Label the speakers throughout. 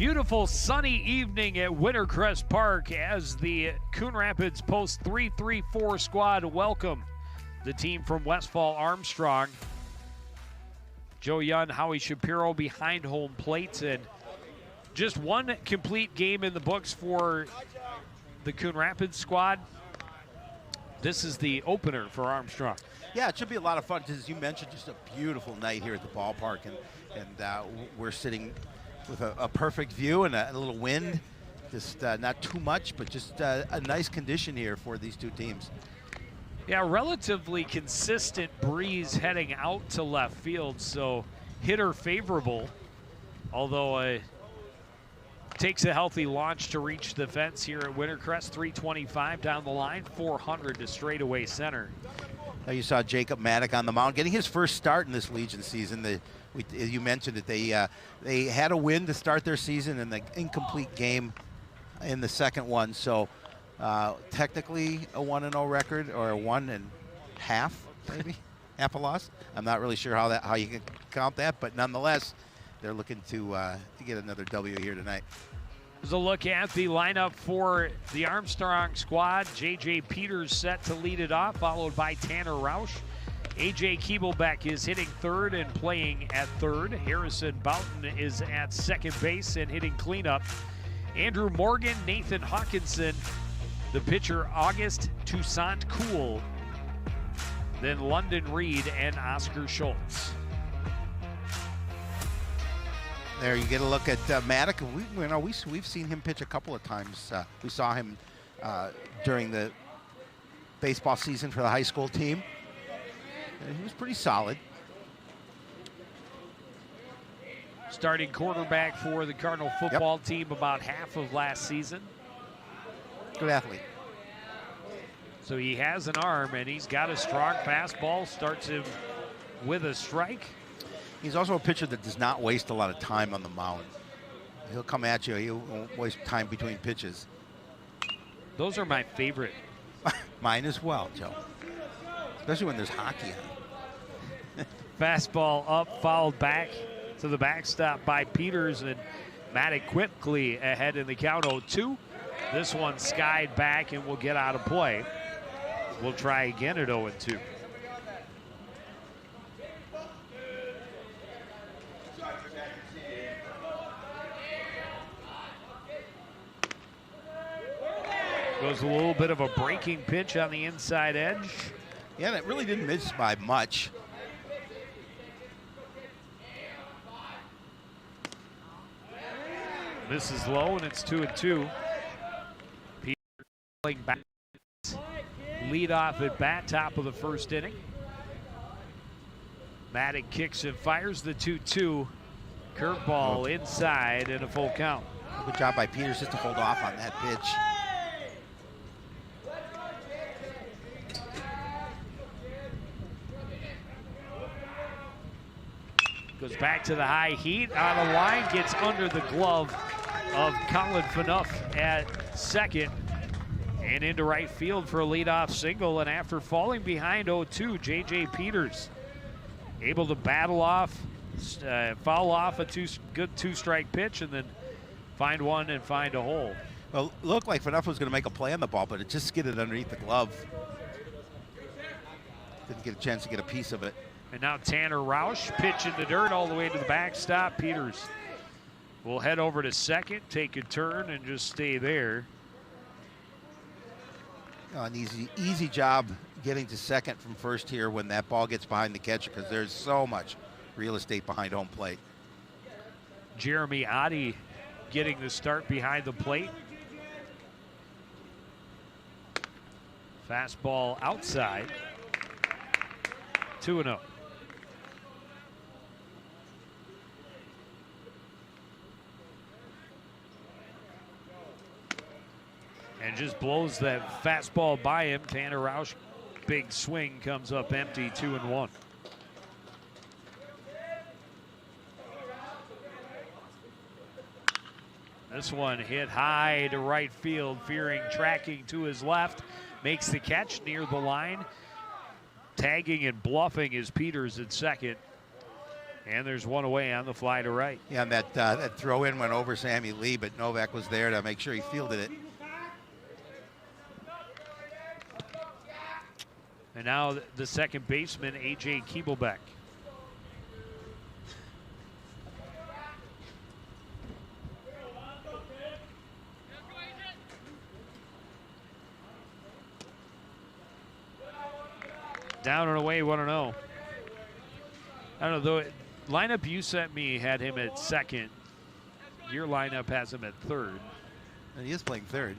Speaker 1: Beautiful sunny evening at Wintercrest Park as the Coon Rapids Post 334 squad welcome the team from Westphal-Armstrong. Joe Young, Howie Shapiro behind home plate, and just one complete game in the books for the Coon Rapids squad. This is the opener for Armstrong.
Speaker 2: Yeah, it should be a lot of fun. As you mentioned, just a beautiful night here at the ballpark, and we're sitting with a perfect view and a little wind. Just not too much, but just a nice condition here for these two teams.
Speaker 1: Yeah, relatively consistent breeze heading out to left field, so hitter favorable, although it takes a healthy launch to reach the fence here at Wintercrest. 325 down the line, 400 to straightaway center.
Speaker 2: Now you saw Jacob Maddock on the mound, getting his first start in this Legion season. You mentioned that they had a win to start their season and the incomplete game in the second one. So technically a 1-0 record, or a 1.5 maybe, half a loss. I'm not really sure how you can count that, but nonetheless, they're looking to get another W here tonight.
Speaker 1: Here's a look at the lineup for the Armstrong squad. J.J. Peters set to lead it off, followed by Tanner Rausch. A.J. Keeblebeck is hitting third and playing at third. Harrison Boughton is at second base and hitting cleanup. Andrew Morgan, Nathan Hawkinson, the pitcher August Toussaint Cool, then London Reed and Oscar Schultz.
Speaker 2: There you get a look at Maddock. We've seen him pitch a couple of times. We saw him during the baseball season for the high school team. And he was pretty solid.
Speaker 1: Starting quarterback for the Cardinal football team about half of last season.
Speaker 2: Good athlete.
Speaker 1: So he has an arm, and he's got a strong fastball. Starts him with a strike.
Speaker 2: He's also a pitcher that does not waste a lot of time on the mound. He'll come at you. He won't waste time between pitches.
Speaker 1: Those are my favorite.
Speaker 2: Mine as well, Joe. Especially when there's hockey on.
Speaker 1: Fastball up, fouled back to the backstop by Peters, and Maddock quickly ahead in the count 0-2. This one skied back and will get out of play. We'll try again at 0-2. Goes a little bit of a breaking pitch on the inside edge.
Speaker 2: Yeah, that really didn't miss by much.
Speaker 1: This is low, and it's 2-2. Peter playing back. Lead off at bat, top of the first inning. Maddock kicks and fires the 2-2. Curveball inside and a full count.
Speaker 2: Good job by Peters just to hold off on that pitch.
Speaker 1: Goes back to the high heat on the line, gets under the glove of Colin Phaneuf at second and into right field for a leadoff single. And after falling behind 0-2, J.J. Peters able to battle off, foul off a good two-strike pitch, and then find one and find a hole.
Speaker 2: Well, it looked like Phaneuf was going to make a play on the ball, but it just skidded underneath the glove. Didn't get a chance to get a piece of it.
Speaker 1: And now Tanner Rausch pitching the dirt all the way to the backstop. Peters will head over to second, take a turn, and just stay there.
Speaker 2: An easy job getting to second from first here when that ball gets behind the catcher, because there's so much real estate behind home plate.
Speaker 1: Jeremy Oddie getting the start behind the plate. Fastball outside. 2-0. And just blows that fastball by him. Tanner Rausch, big swing, comes up empty, 2-1. This one hit high to right field. Fearing tracking to his left. Makes the catch near the line. Tagging and bluffing is Peters at second. And there's one away on the fly to right.
Speaker 2: Yeah, and that throw in went over Sammy Lee, but Novak was there to make sure he fielded it.
Speaker 1: And now the second baseman, A.J. Keeblebeck. Down and away, 1-0. I don't know, the lineup you sent me had him at second. Your lineup has him at third.
Speaker 2: And he is playing third.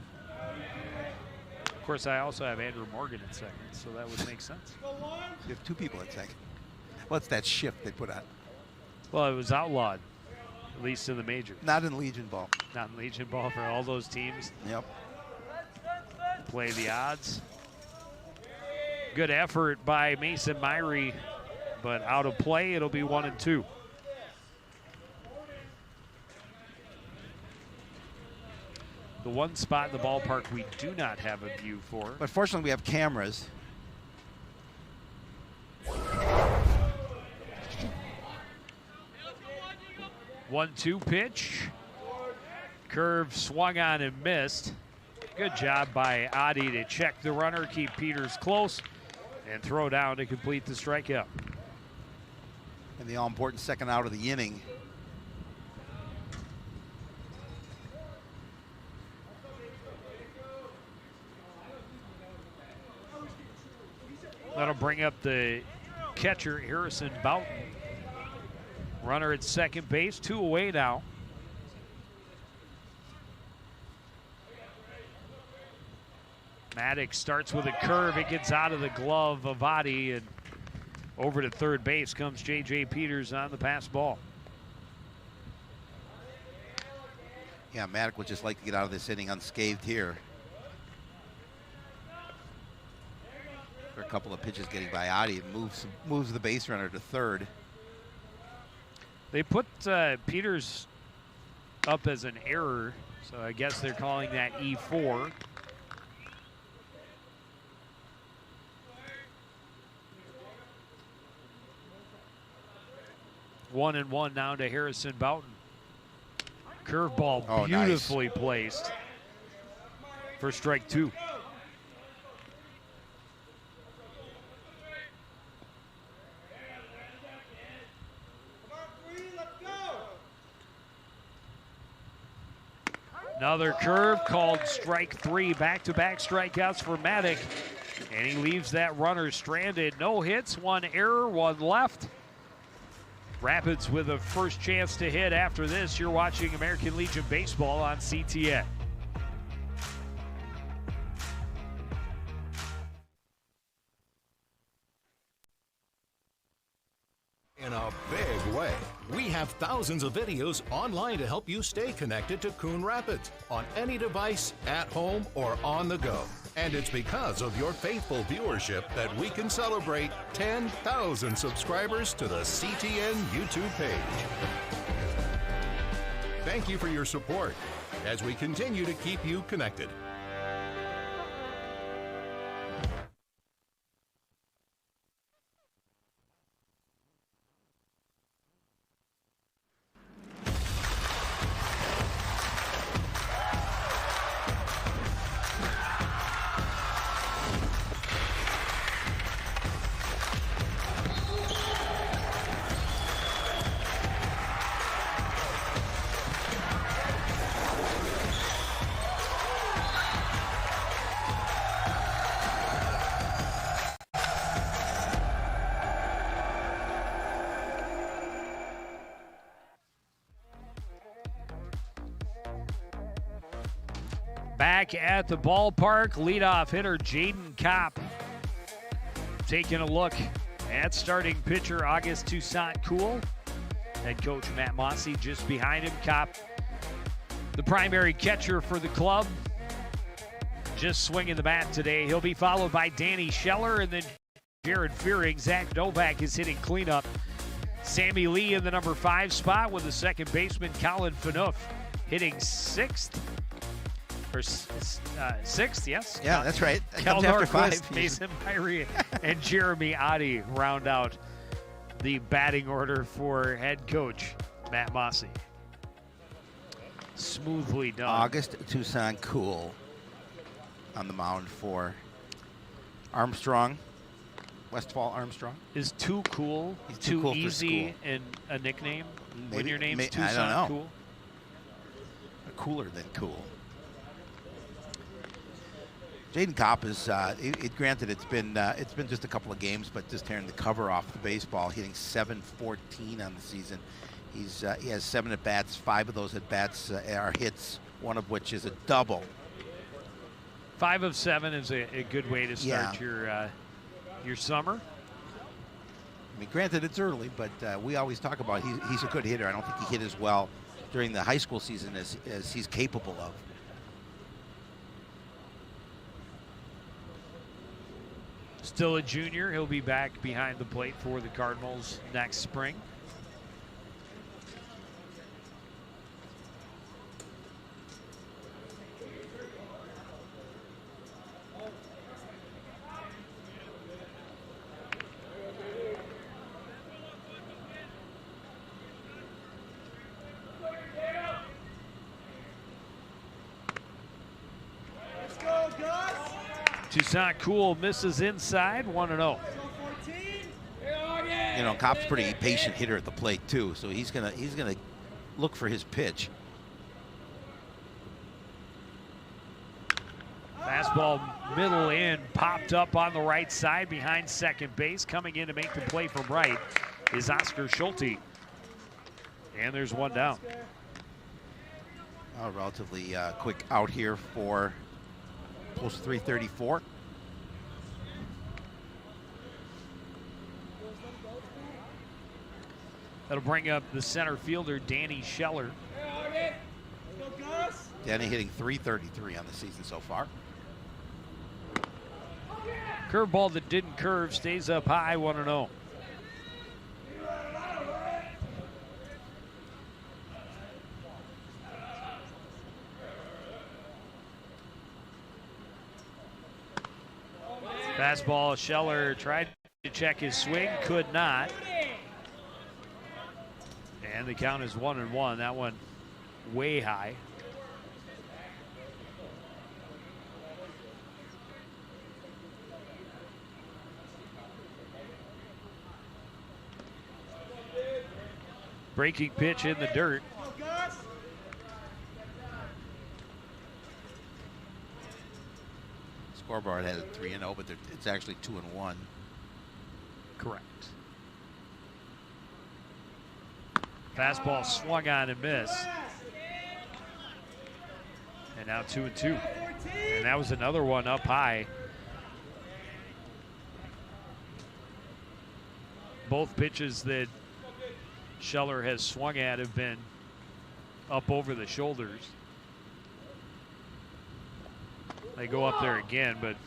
Speaker 1: Of course, I also have Andrew Morgan at second, so that would make sense.
Speaker 2: You have two people at second. What's that shift they put on?
Speaker 1: Well, it was outlawed, at least in the majors.
Speaker 2: Not in Legion ball.
Speaker 1: Not in Legion ball for all those teams.
Speaker 2: Yep.
Speaker 1: Play the odds. Good effort by Mason Myrie, but out of play, it'll be 1-2. The one spot in the ballpark we do not have a view for.
Speaker 2: But fortunately, we have cameras.
Speaker 1: 1-2 pitch. Curve swung on and missed. Good job by Adi to check the runner, keep Peters close, and throw down to complete the strikeout.
Speaker 2: And the all-important second out of the inning.
Speaker 1: That'll bring up the catcher, Harrison Boughton. Runner at second base, 2 away now. Maddox starts with a curve. It gets out of the glove of Adi, and over to third base comes J.J. Peters on the pass ball.
Speaker 2: Yeah, Maddox would just like to get out of this inning unscathed here. For a couple of pitches getting by Adi, it moves the base runner to third.
Speaker 1: They put Peters up as an error, so I guess they're calling that E4. One and one now to Harrison Boughton. Curveball beautifully placed for strike 2. Another curve called strike 3. Back-to-back strikeouts for Maddox. And he leaves that runner stranded. No hits, 1 error, 1 left. Rapids with a first chance to hit after this. You're watching American Legion Baseball on CTN.
Speaker 3: In a big way. We have thousands of videos online to help you stay connected to Coon Rapids on any device, at home, or on the go. And it's because of your faithful viewership that we can celebrate 10,000 subscribers to the CTN YouTube page. Thank you for your support as we continue to keep you connected.
Speaker 1: Back at the ballpark, leadoff hitter Jaden Kopp taking a look at starting pitcher August Toussaint Cool. Head coach Matt Mossy just behind him. Kopp, the primary catcher for the club, just swinging the bat today. He'll be followed by Danny Scheller and then Jared Fearing. Zach Novak is hitting cleanup. Sammy Lee in the number 5 spot with the second baseman Colin Phaneuf hitting 6th. Or 6th, yes?
Speaker 2: Yeah, that's right. That
Speaker 1: Cal
Speaker 2: comes after
Speaker 1: Norquist,
Speaker 2: 5.
Speaker 1: Mason Myrie, and Jeremy Adi round out the batting order for head coach Matt Mosse. Smoothly done.
Speaker 2: August Tucson Cool on the mound for Armstrong. Westphal-Armstrong.
Speaker 1: Is too cool,
Speaker 2: He's too cool
Speaker 1: easy in a nickname when your name's
Speaker 2: I don't know.
Speaker 1: Tucson Cool?
Speaker 2: Cooler than cool. Jaden Kopp is, granted it's been just a couple of games, but just tearing the cover off the baseball, hitting .714 on the season. He has 7 at-bats. 5 of those at-bats are hits, one of which is a double.
Speaker 1: 5 of 7 is a good way to start your summer.
Speaker 2: I mean, granted it's early, but we always talk about he's a good hitter. I don't think he hit as well during the high school season as he's capable of.
Speaker 1: Still a junior. He'll be back behind the plate for the Cardinals next spring. Tucson Cool misses inside, 1-0.
Speaker 2: You know, Kopp's pretty patient hitter at the plate too, so he's gonna look for his pitch.
Speaker 1: Fastball middle in, popped up on the right side behind second base. Coming in to make the play from right is Oscar Schulte. And there's one down.
Speaker 2: A relatively quick out here for post 334.
Speaker 1: That'll bring up the center fielder, Danny Scheller.
Speaker 2: Danny hitting .333 on the season so far.
Speaker 1: Curveball that didn't curve, stays up high, 1-0. Fastball, Scheller tried to check his swing, could not. And the count is 1-1. That one way high. Breaking pitch in the dirt.
Speaker 2: Scoreboard had it 3-0, but it's actually 2-1.
Speaker 1: Correct. Fastball swung on and missed. And now 2-2. And that was another one up high. Both pitches that Scheller has swung at have been up over the shoulders. They go up there again, but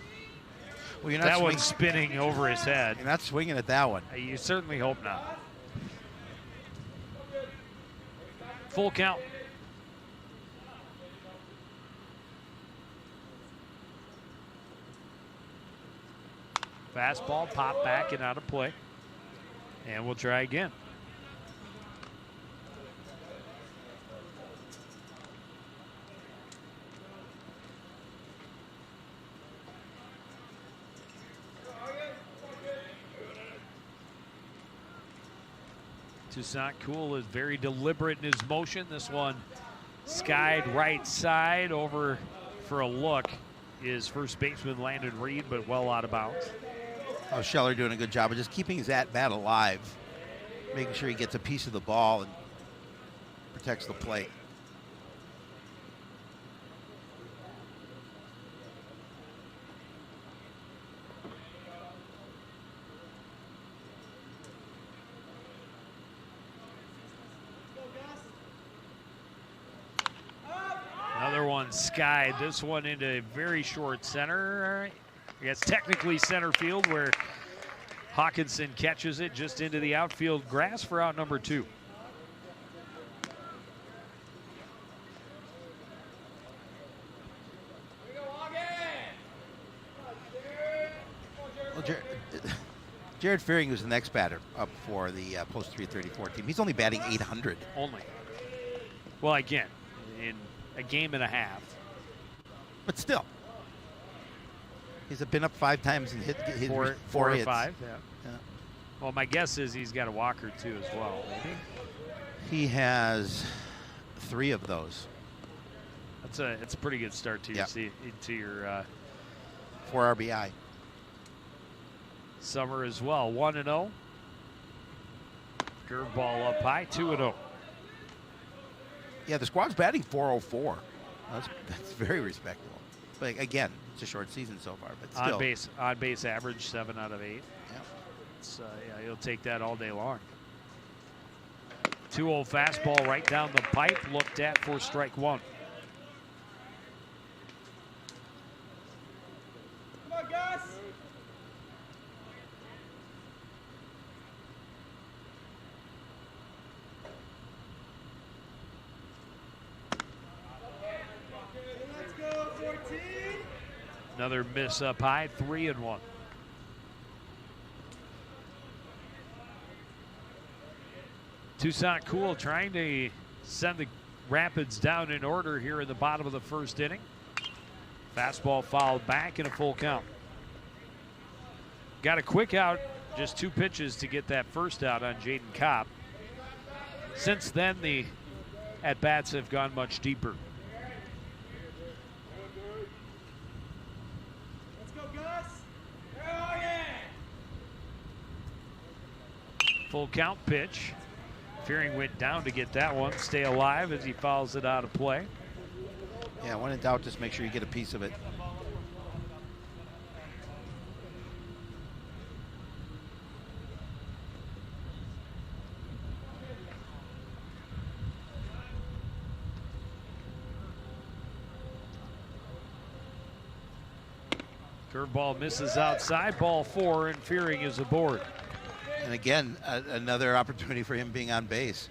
Speaker 2: well, you're not
Speaker 1: that one's spinning over his head.
Speaker 2: You're not swinging at that one.
Speaker 1: You certainly hope not. Full count. Fastball, pop back and out of play. And we'll try again. Tucson Cool is very deliberate in his motion. This one skied right side over for a look is first baseman Landon Reed, but well out of bounds.
Speaker 2: Oh, Scheller doing a good job of just keeping his at-bat alive, making sure he gets a piece of the ball and protects the plate.
Speaker 1: Another one skied. This one into very short center. I guess technically center field, where Hawkinson catches it just into the outfield grass for out number 2.
Speaker 2: Well, Jared Fearing, who's the next batter up for the post 334 team, he's only batting 800.
Speaker 1: Only. Well, again, in a game and a half.
Speaker 2: But still, he's been up 5 times and hit
Speaker 1: four
Speaker 2: four
Speaker 1: or
Speaker 2: hits.
Speaker 1: 5. Yeah. Well, my guess is he's got a walker too as well. Maybe.
Speaker 2: He has 3 of those.
Speaker 1: It's a pretty good start to your to your
Speaker 2: 4 RBI.
Speaker 1: Summer as well. 1-0. Curveball up high. 2-0.
Speaker 2: Yeah, the squad's batting 404. That's very respectable. But again, it's a short season so far. But still,
Speaker 1: on base average 7 out of 8.
Speaker 2: Yeah.
Speaker 1: Yeah, you'll take that all day long. 2-0 fastball right down the pipe. Looked at for strike 1.
Speaker 4: Come on, guys. Let's go, 14.
Speaker 1: Another miss up high. 3-1. Tucson Cool trying to send the Rapids down in order here in the bottom of the first inning. Fastball fouled back and a full count. Got a quick out, just 2 pitches to get that first out on Jaden Kopp. Since then, the at-bats have gone much deeper.
Speaker 4: Let's go, Gus. Oh, yeah.
Speaker 1: Full count pitch. Fearing went down to get that one. Stay alive as he fouls it out of play.
Speaker 2: Yeah, when in doubt, just make sure you get a piece of it.
Speaker 1: Curveball misses outside. Ball 4, and Fearing is aboard.
Speaker 2: And again, another opportunity for him being on base.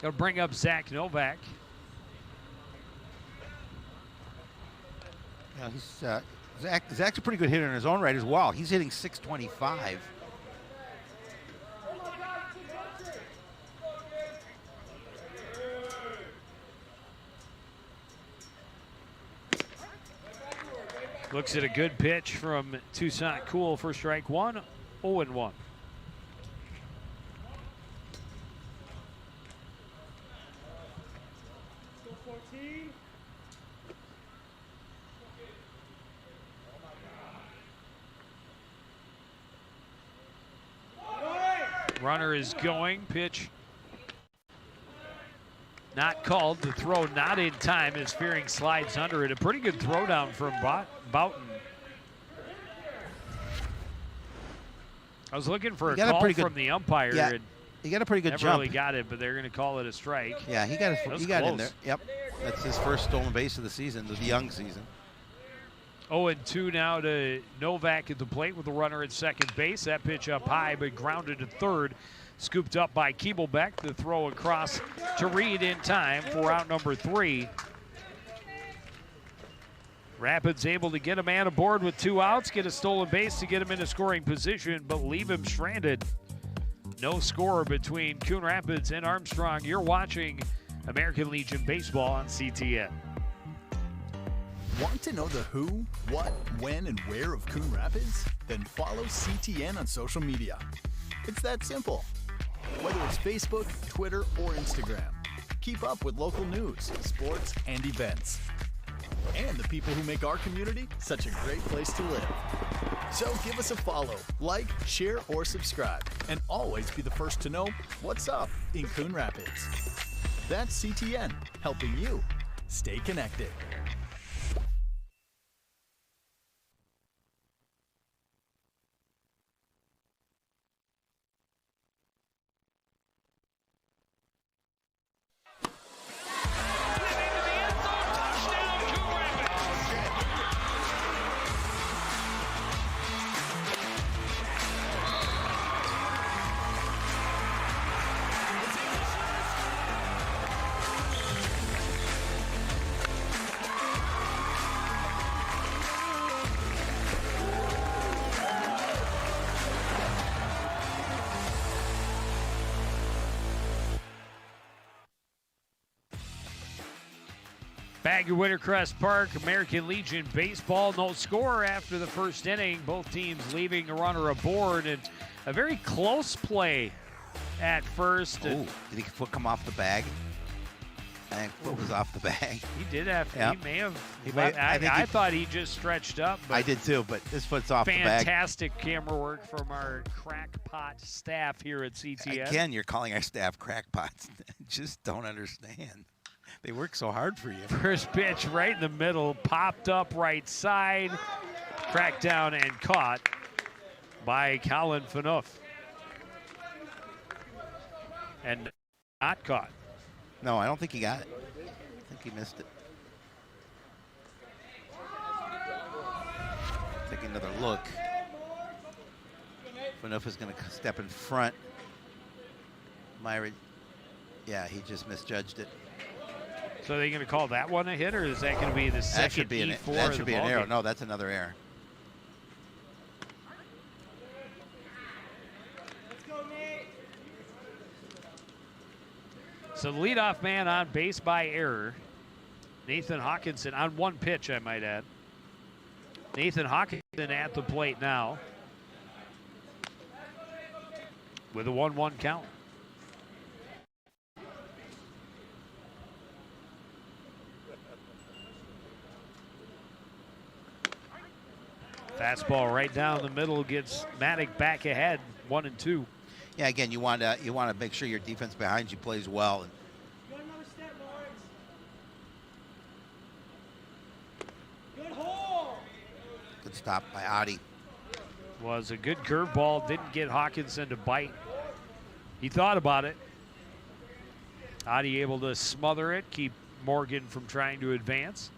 Speaker 1: Gonna bring up Zach Novak.
Speaker 2: Yeah, Zach's a pretty good hitter in his own right as well. He's hitting 625.
Speaker 1: Looks at a good pitch from Tucson Cool for strike 1, 0-1. Runner is going. Pitch not called. The throw not in time as Fearing slides under it. A pretty good throwdown from Boughton. I was looking for a call from the umpire.
Speaker 2: Yeah,
Speaker 1: and
Speaker 2: he got a pretty good
Speaker 1: never
Speaker 2: jump.
Speaker 1: really got it, but they're going to call it a strike.
Speaker 2: Yeah, he got in there. Yep, that's his first stolen base of the season, the young season.
Speaker 1: 0-2 now to Novak at the plate with the runner at second base. That pitch up high, but grounded to third. Scooped up by Keeblebeck. The throw across to Reed in time for out number 3. Rapids able to get a man aboard with 2 outs, get a stolen base to get him in a scoring position, but leave him stranded. No score between Coon Rapids and Armstrong. You're watching American Legion Baseball on CTN.
Speaker 5: Want to know the who, what, when, and where of Coon Rapids? Then follow CTN on social media. It's that simple. Whether it's Facebook, Twitter, or Instagram, keep up with local news, sports, and events. And the people who make our community such a great place to live. So give us a follow, like, share, or subscribe, and always be the first to know what's up in Coon Rapids. That's CTN, helping you stay connected.
Speaker 1: Back at Wintercrest Park, American Legion baseball, no score after the first inning. Both teams leaving a runner aboard, and a very close play at first.
Speaker 2: Oh, did he foot come off the bag? I think foot was off the bag.
Speaker 1: He did have.
Speaker 2: Yep.
Speaker 1: He may have.
Speaker 2: I
Speaker 1: thought he just stretched up. But
Speaker 2: I did too, but his foot's off the bag.
Speaker 1: fantastic camera work from our crackpot staff here at CTN.
Speaker 2: Again, you're calling our staff crackpots. Just don't understand. They work so hard for you.
Speaker 1: First pitch right in the middle, popped up right side, cracked down and caught by Colin Phaneuf. And not caught.
Speaker 2: No, I don't think he got it. I think he missed it. Take another look. Phaneuf is going to step in front. Myra, yeah, he just misjudged it.
Speaker 1: So are they going to call that one a hit, or is that going to be the second
Speaker 2: That should be an,
Speaker 1: E4
Speaker 2: that
Speaker 1: of
Speaker 2: should
Speaker 1: the
Speaker 2: be an error.
Speaker 1: ballgame?
Speaker 2: No, that's another error.
Speaker 4: Let's go, Nate.
Speaker 1: So the leadoff man on base by error, Nathan Hawkinson, on one pitch, I might add. Nathan Hawkinson at the plate now with a 1-1 count. Fastball right down the middle gets Maddock back ahead, 1-2.
Speaker 2: Yeah, again, you want to make sure your defense behind you plays well. And
Speaker 4: You got another step, Lawrence. Good hole.
Speaker 2: good stop by Adi.
Speaker 1: Was a good curveball, didn't get Hawkinson to bite. He thought about it. Adi able to smother it, keep Morgan from trying to advance.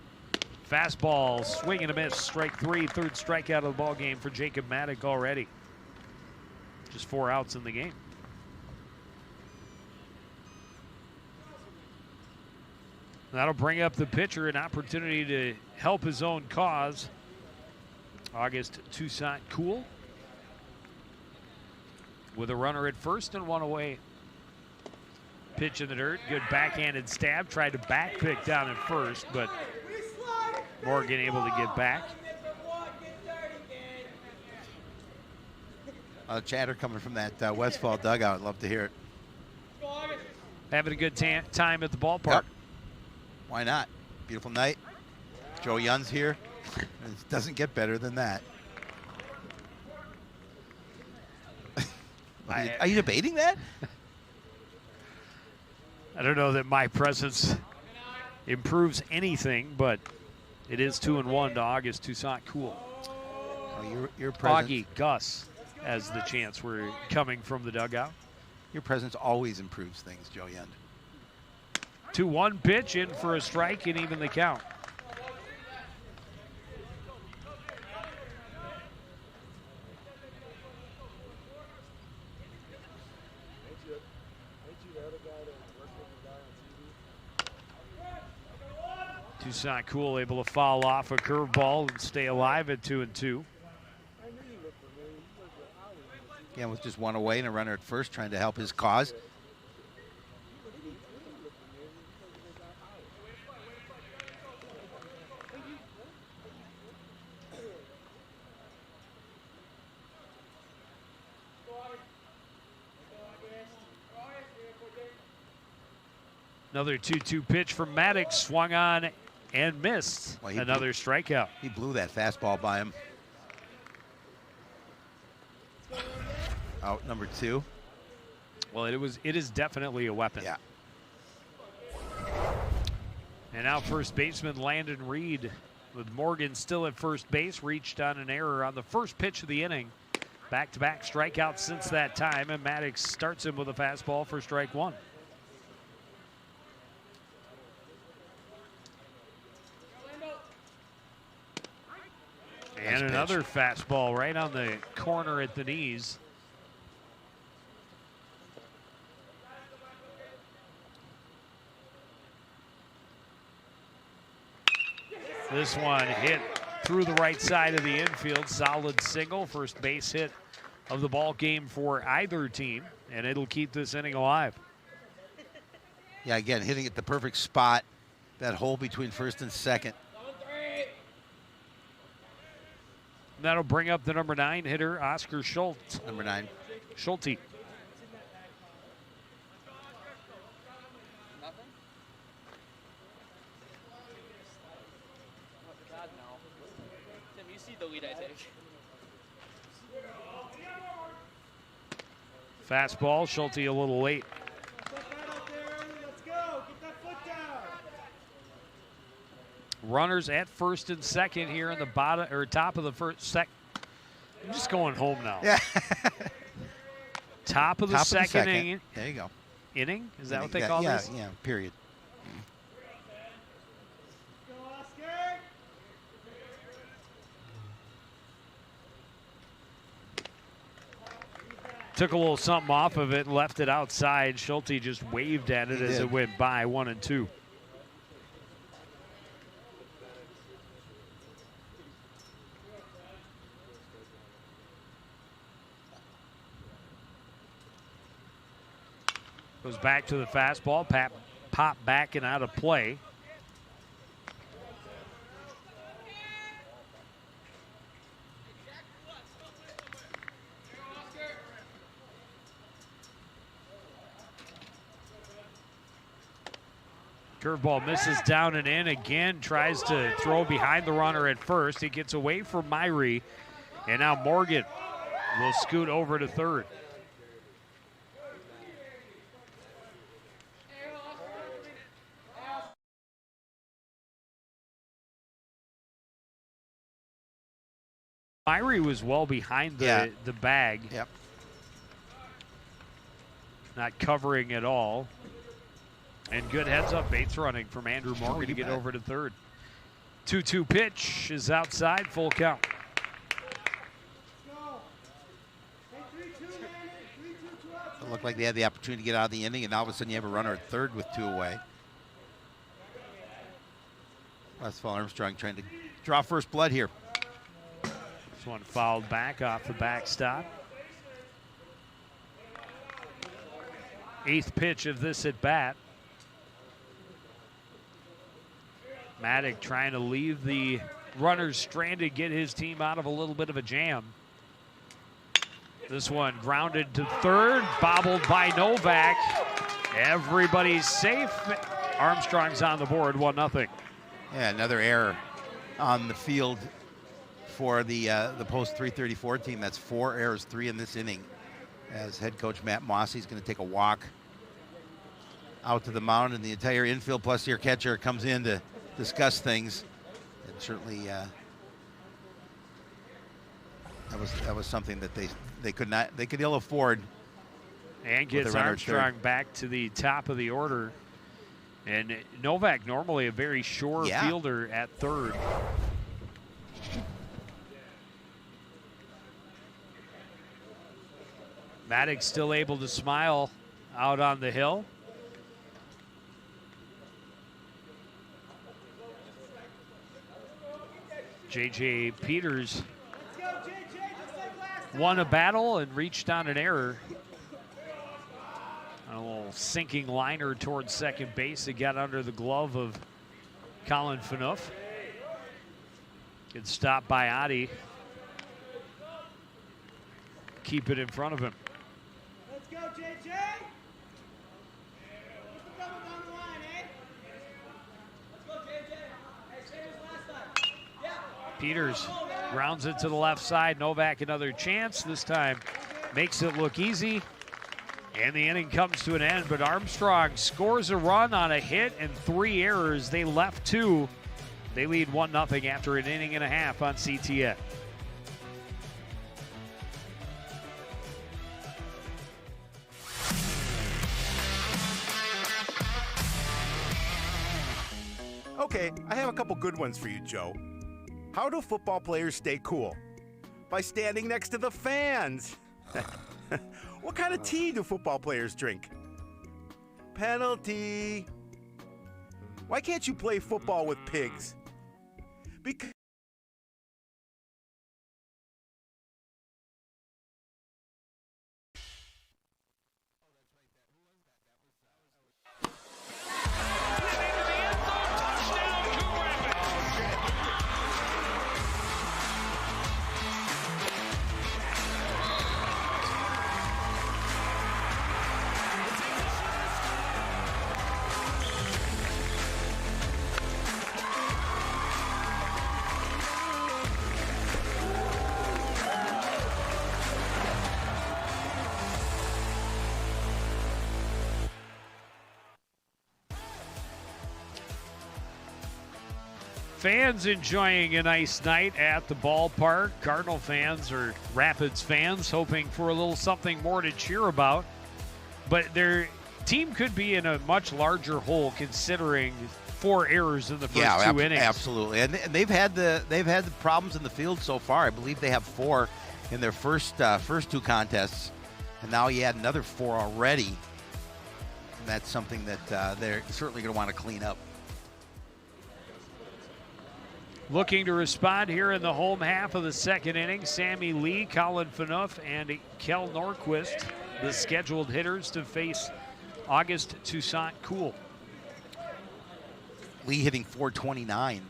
Speaker 1: Fastball, swing and a miss, strike three, third strikeout of the ball game for Jacob Maddock already. Just 4 outs in the game. That'll bring up the pitcher an opportunity to help his own cause. August Toussaint Cool with a runner at first and one away. Pitch in the dirt, good backhanded stab, tried to back pick down at first, but Morgan able to get back.
Speaker 2: Chatter coming from that Westphal dugout. I'd love to hear it.
Speaker 1: Having a good time at the ballpark.
Speaker 2: Yep. Why not? Beautiful night. Joe Young's here. It doesn't get better than that. Are you debating that?
Speaker 1: I don't know that my presence improves anything, but it is 2-1 to August Toussaint Cool.
Speaker 2: Well, your presence,
Speaker 1: Augie Gus as the chance we're coming from the dugout.
Speaker 2: your presence always improves things, Joe Young.
Speaker 1: 2-1 pitch in for a strike and even the count. Toussaint Cool able to foul off a curveball and stay alive at 2-2.
Speaker 2: Yeah, with just one away and a runner at first, trying to help his cause.
Speaker 1: Another 2-2 pitch from Maddox, swung on and missed.
Speaker 2: Well,
Speaker 1: Another strikeout.
Speaker 2: He blew that fastball by him. Out number 2.
Speaker 1: Well, it is definitely a weapon.
Speaker 2: Yeah.
Speaker 1: And now first baseman Landon Reed with Morgan still at first base, reached on an error on the first pitch of the inning. Back-to-back strikeouts since that time, and Maddox starts him with a fastball for strike one. And
Speaker 2: Nice
Speaker 1: another
Speaker 2: pitch.
Speaker 1: fastball right on the corner at the knees. This one hit through the right side of the infield. Solid single, first base hit of the ball game for either team, and it'll keep this inning alive.
Speaker 2: Yeah, again, hitting at the perfect spot. that hole between first and second.
Speaker 1: That'll bring up the number 9 hitter, Oscar Schultz.
Speaker 2: Number 9.
Speaker 1: Schulte.
Speaker 6: Tim, you see the lead I take.
Speaker 1: Fastball, Schulte a little late.
Speaker 4: Let's go. Get that foot down.
Speaker 1: Runners at first and second here in the bottom or top of the first I'm just going home now.
Speaker 2: Yeah.
Speaker 1: Top of the second inning.
Speaker 2: There you go.
Speaker 1: Inning? Is that what they call this?
Speaker 2: Yeah, period.
Speaker 4: Go, Oscar.
Speaker 1: Took a little something off of it and left it outside. Schulte just waved at it as it went by, 1-2. Goes back to the fastball, pop back and out of play. Curveball misses down and in again, tries to throw behind the runner at first. He gets away from Myrie, and now Morgan will scoot over to third. Myrie was well behind the bag.
Speaker 2: Yep.
Speaker 1: Not covering at all. And good heads-up base running from Andrew Morgan to get over to third. 2-2 pitch is outside, full count.
Speaker 2: It looked like they had the opportunity to get out of the inning, and all of a sudden you have a runner at third with 2 away. Westphal-Armstrong trying to draw first blood here.
Speaker 1: This one fouled back off the backstop. 8th pitch of this at bat. Maddock trying to leave the runners stranded, get his team out of a little bit of a jam. This one grounded to third, bobbled by Novak. Everybody's safe. Armstrong's on the board, 1-0.
Speaker 2: Yeah, another error on the field for the post 334 team. That's 4 errors, 3 in this inning. As head coach Matt Mossy is going to take a walk out to the mound, and the entire infield plus your catcher comes in to discuss things. And certainly that was something that they could ill afford.
Speaker 1: And gets Armstrong back to the top of the order. And Novak, normally a very sure fielder at third. Maddox still able to smile out on the hill. J.J. Peters won a battle and reached on an error. A little sinking liner towards second base. It got under the glove of Colin Phaneuf. Good stop by Adi. Keep it in front of him.
Speaker 4: Let's go, JJ. What's the double down the line, eh? Let's go, JJ. Hey, same as last time. Yeah.
Speaker 1: Peters grounds it to the left side. Novak another chance. This time makes it look easy. And the inning comes to an end, but Armstrong scores a run on a hit and 3 errors. They left 2. They lead 1-0 after an inning and a half on CTN.
Speaker 7: Okay, I have a couple good ones for you, Joe. How do football players stay cool? By standing next to the fans. What kind of tea do football players drink? Penalty. Why can't you play football with pigs? Because
Speaker 1: fans enjoying a nice night at the ballpark. Cardinal fans or Rapids fans hoping for a little something more to cheer about. But their team could be in a much larger hole considering 4 errors in the first 2 innings.
Speaker 2: Absolutely. And they've had the problems in the field so far. I believe they have 4 in their first 2 contests, and now you add another 4 already. And that's something that they're certainly going to want to clean up.
Speaker 1: Looking to respond here in the home half of the second inning, Sammy Lee, Colin Phaneuf, and Kel Norquist, the scheduled hitters to face August Toussaint Cool.
Speaker 2: Lee hitting .429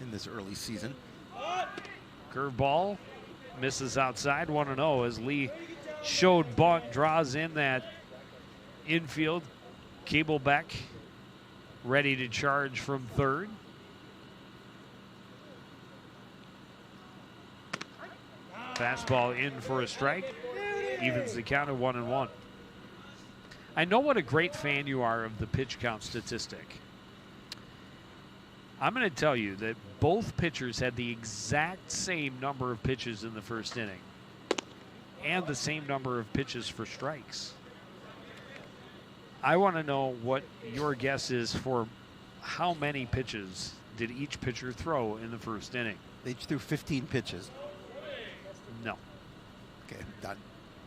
Speaker 2: in this early season.
Speaker 1: Curveball misses outside, 1-0 as Lee showed bunt, draws in that infield. Cableback ready to charge from third. Fastball in for a strike. Evens the count at 1-1. I know what a great fan you are of the pitch count statistic. I'm going to tell you that both pitchers had the exact same number of pitches in the first inning and the same number of pitches for strikes. I want to know what your guess is for how many pitches did each pitcher throw in the first inning.
Speaker 2: They each threw 15 pitches.
Speaker 1: No.
Speaker 2: Okay, done.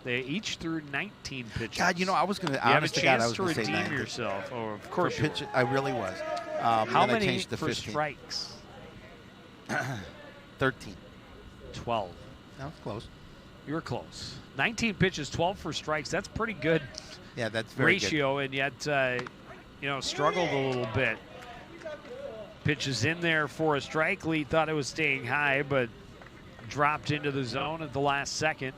Speaker 1: They each threw 19 pitches.
Speaker 2: God, you know, I was going to.
Speaker 1: You have a
Speaker 2: Honest to God, I
Speaker 1: chance
Speaker 2: was
Speaker 1: to
Speaker 2: going to say
Speaker 1: redeem
Speaker 2: 9.
Speaker 1: yourself. Oh, of course.
Speaker 2: For pitch, I really was.
Speaker 1: How
Speaker 2: then I
Speaker 1: many
Speaker 2: changed to
Speaker 1: for
Speaker 2: 15.
Speaker 1: strikes?
Speaker 2: 13.
Speaker 1: 12.
Speaker 2: That was close.
Speaker 1: You were close. 19 pitches, 12 for strikes. That's pretty good.
Speaker 2: Yeah, that's very
Speaker 1: ratio,
Speaker 2: good.
Speaker 1: and yet, struggled a little bit. Pitches in there for a strike. Lee thought it was staying high, but dropped into the zone at the last second.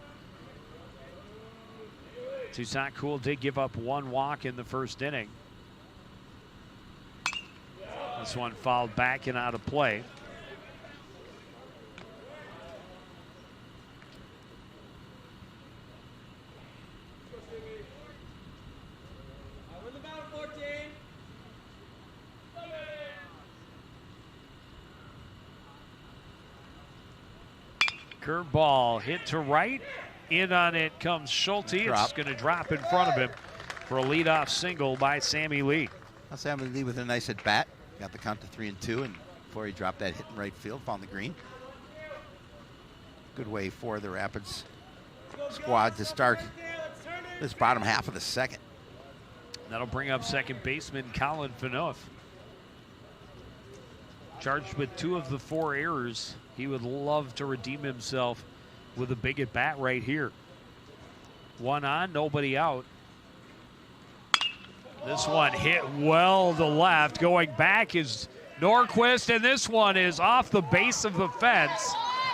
Speaker 1: Toussaint Cool did give up 1 walk in the first inning. This one fouled back and out of play.
Speaker 4: Win the battle, 14.
Speaker 1: Curveball hit to right. In on it comes Schulte. It's going to drop in front of him for a leadoff single by Sammy Lee.
Speaker 2: Now Sammy Lee with a nice at bat. Got the count to 3-2, and before he dropped that hit in right field, found the green. Good way for the Rapids squad to start this bottom half of the second.
Speaker 1: That'll bring up second baseman Colin Phaneuf. Charged with 2 of the 4 errors. He would love to redeem himself with a big at bat right here. 1 on, nobody out. This one hit well to left. Going back is Norquist, and this one is off the base of the fence.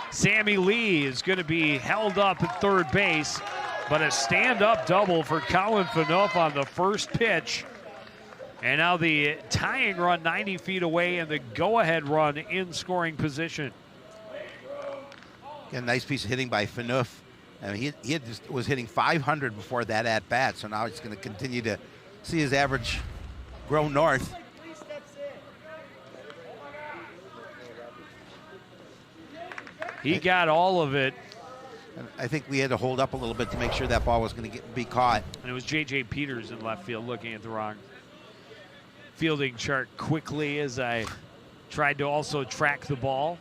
Speaker 1: Sammy Lee is going to be held up at third base, but a stand-up double for Colin Phaneuf on the first pitch. And now the tying run 90 feet away and the go-ahead run in scoring position.
Speaker 2: A nice piece of hitting by Phaneuf. I mean, he just was hitting 500 before that at bat, so now he's going to continue to see his average grow north.
Speaker 1: He got all of it.
Speaker 2: And I think we had to hold up a little bit to make sure that ball was going to be caught.
Speaker 1: And it was J.J. Peters in left field looking at the wrong fielding chart quickly as I tried to also track the ball.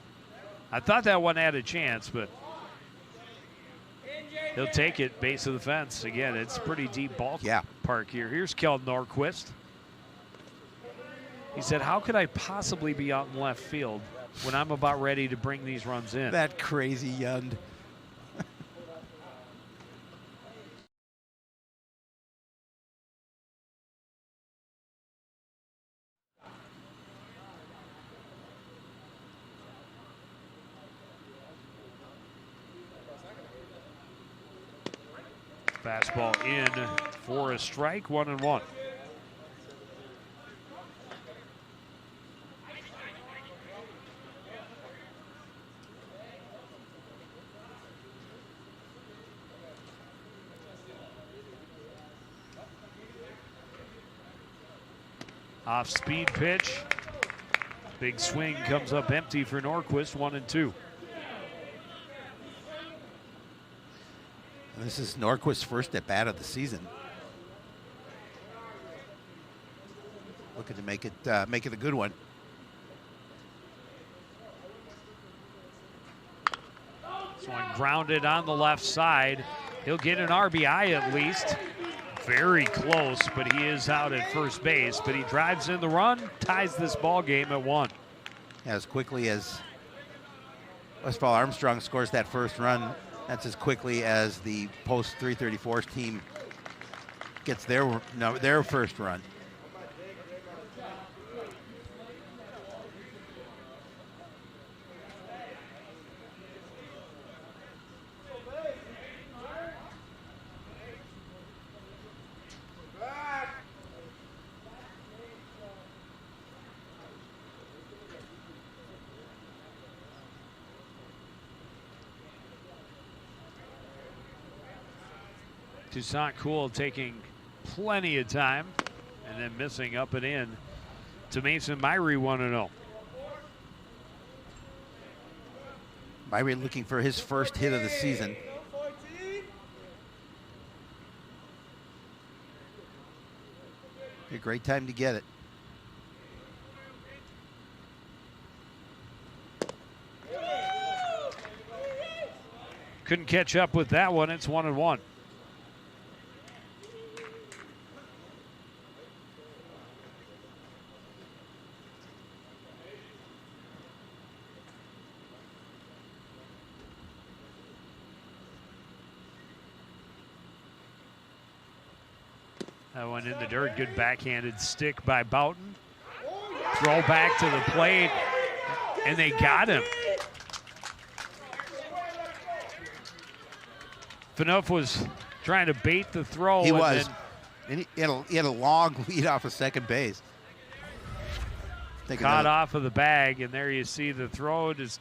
Speaker 1: I thought that one had a chance, but he'll take it, base of the fence. Again, it's pretty deep ballpark here. Here's Kel Norquist. He said, how could I possibly be out in left field when I'm about ready to bring these runs in?
Speaker 2: That crazy Yund.
Speaker 1: Fastball in for a strike, 1-1. Off speed pitch. Big swing comes up empty for Norquist, 1-2.
Speaker 2: And this is Norquist's first at bat of the season. Looking to make it a good one.
Speaker 1: This one grounded on the left side. He'll get an RBI at least. Very close, but he is out at first base. But he drives in the run, ties this ball game at 1.
Speaker 2: As quickly as Westphal-Armstrong scores that first run, that's as quickly as the post 334 team gets their first run.
Speaker 1: Toussaint Cool taking plenty of time and then missing up and in to Mason Myrie, 1-0.
Speaker 2: Myrie looking for his first hit of the season. A great time to get it.
Speaker 1: Couldn't catch up with that one. It's 1-1. That one in the dirt. Good backhanded stick by Boughton. Throw back to the plate, and they got him. Phaneuf was trying to bait the throw.
Speaker 2: He was. And he had a long lead off of second base.
Speaker 1: Caught off of the bag, and there you see the throw. Just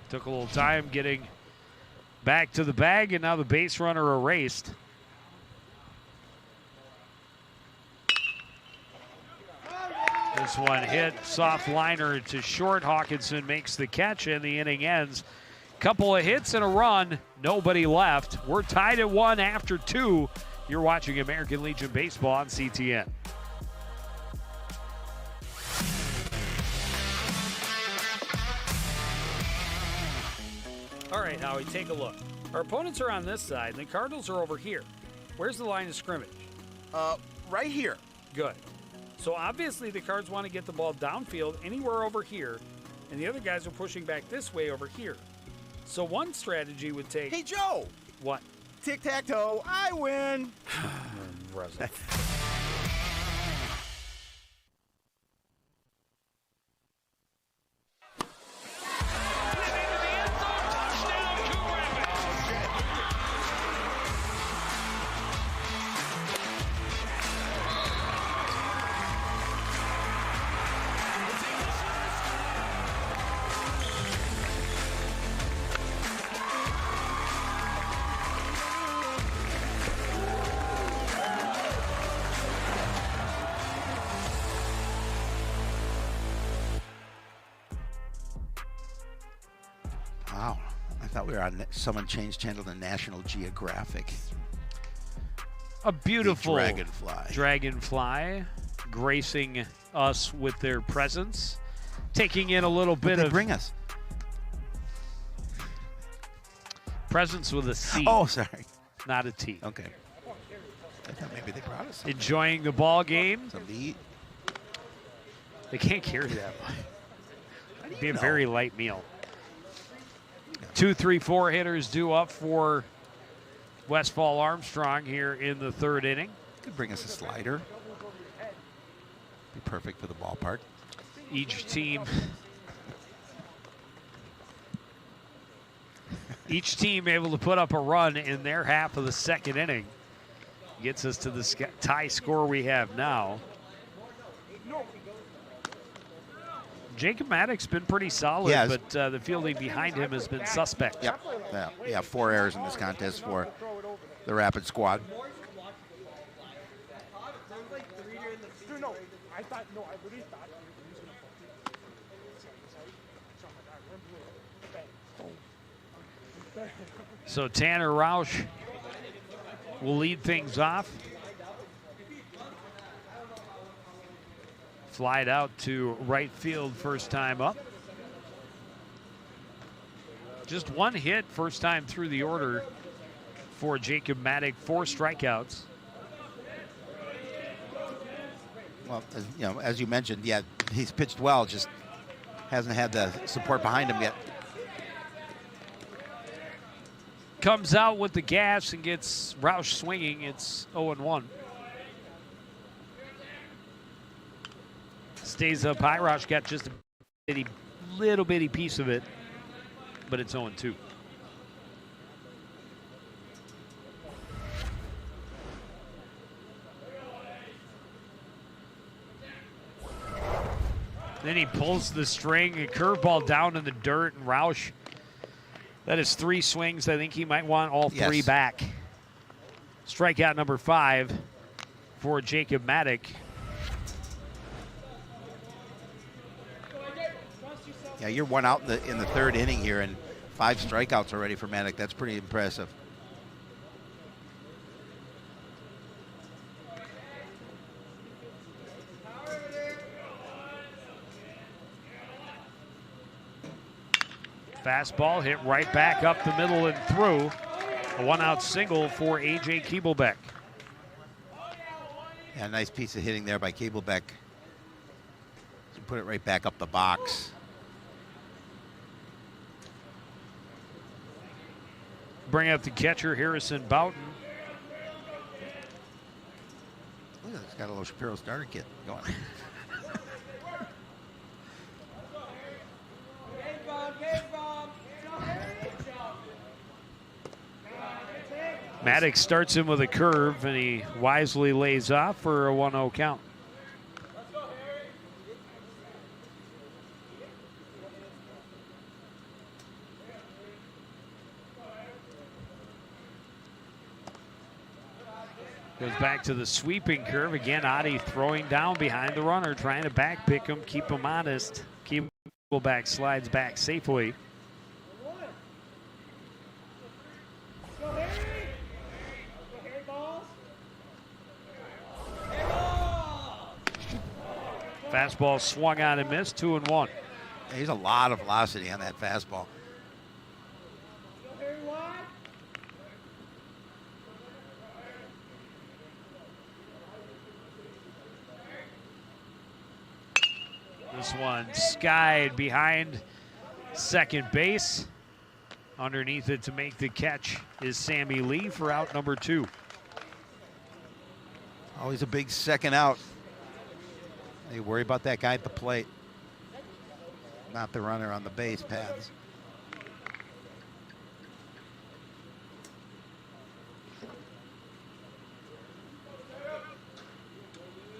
Speaker 1: took a little time getting back to the bag, and now the base runner erased. This one hit, soft liner to short. Hawkinson makes the catch, and the inning ends. Couple of hits and a run, nobody left. We're tied at 1 after 2. You're watching American Legion Baseball on CTN. All right, Howie, take a look. Our opponents are on this side, and the Cardinals are over here. Where's the line of scrimmage?
Speaker 7: Right here.
Speaker 1: Good. So obviously the Cards want to get the ball downfield anywhere over here, and the other guys are pushing back this way over here. So one strategy would take...
Speaker 7: Hey, Joe!
Speaker 1: What?
Speaker 7: Tic-tac-toe, I win!
Speaker 2: Wow, I thought we were on, someone changed channel to National Geographic.
Speaker 1: A beautiful
Speaker 2: the
Speaker 1: dragonfly gracing us with their presence, taking in a little bit of...
Speaker 2: bring us?
Speaker 1: Presence with a C.
Speaker 2: Oh, sorry.
Speaker 1: Not a T.
Speaker 2: Okay. I thought maybe they brought us something.
Speaker 1: Enjoying the ball game.
Speaker 2: Something to eat.
Speaker 1: They can't carry that much. It'd be a very light meal. 2, 3, 4 hitters due up for Westphal-Armstrong here in the third inning.
Speaker 2: Could bring us a slider. Be perfect for the ballpark.
Speaker 1: Each team able to put up a run in their half of the second inning. Gets us to the tie score we have now. Jacob Maddox's been pretty solid, but the fielding behind him has been suspect.
Speaker 2: Yep. Yeah, 4 errors in this contest for the Rapid squad.
Speaker 4: No, I really thought he was going to
Speaker 1: So Tanner Roush will lead things off. Fly it out to right field first time up. Just one hit first time through the order for Jacob Maddock, 4 strikeouts.
Speaker 2: Well, as you mentioned, yeah, he's pitched well, just hasn't had the support behind him yet.
Speaker 1: Comes out with the gas and gets Roush swinging. It's 0-1. Stays up high. Roush got just a little bitty piece of it, but it's 0-2. Then he pulls the string, a curveball down in the dirt, and Roush, that is 3 swings. I think he might want all 3 back. Strikeout number 5 for Jacob Maddock.
Speaker 2: Yeah, you're 1 out in the 3rd inning here, and 5 strikeouts already for Maddock. That's pretty impressive.
Speaker 1: Fastball hit right back up the middle and through. A 1-out single for A.J. Keeblebeck.
Speaker 2: Yeah, nice piece of hitting there by Keeblebeck. Put it right back up the box.
Speaker 1: Bring up the catcher, Harrison Boughton.
Speaker 2: Look at this, got a little Shapiro starter kit going.
Speaker 1: Maddox starts him with a curve, and he wisely lays off for a 1-0 count. Goes back to the sweeping curve. Again, Adi throwing down behind the runner, trying to back pick him, keep him honest. Keeblebeck slides back safely. Fastball swung on and missed, 2-1.
Speaker 2: There's a lot of velocity on that fastball. This one skied behind second base. Underneath it to make the catch is Sammy Lee for out number 2. Always a big second out. They worry about that guy at the plate, not the runner on the base paths.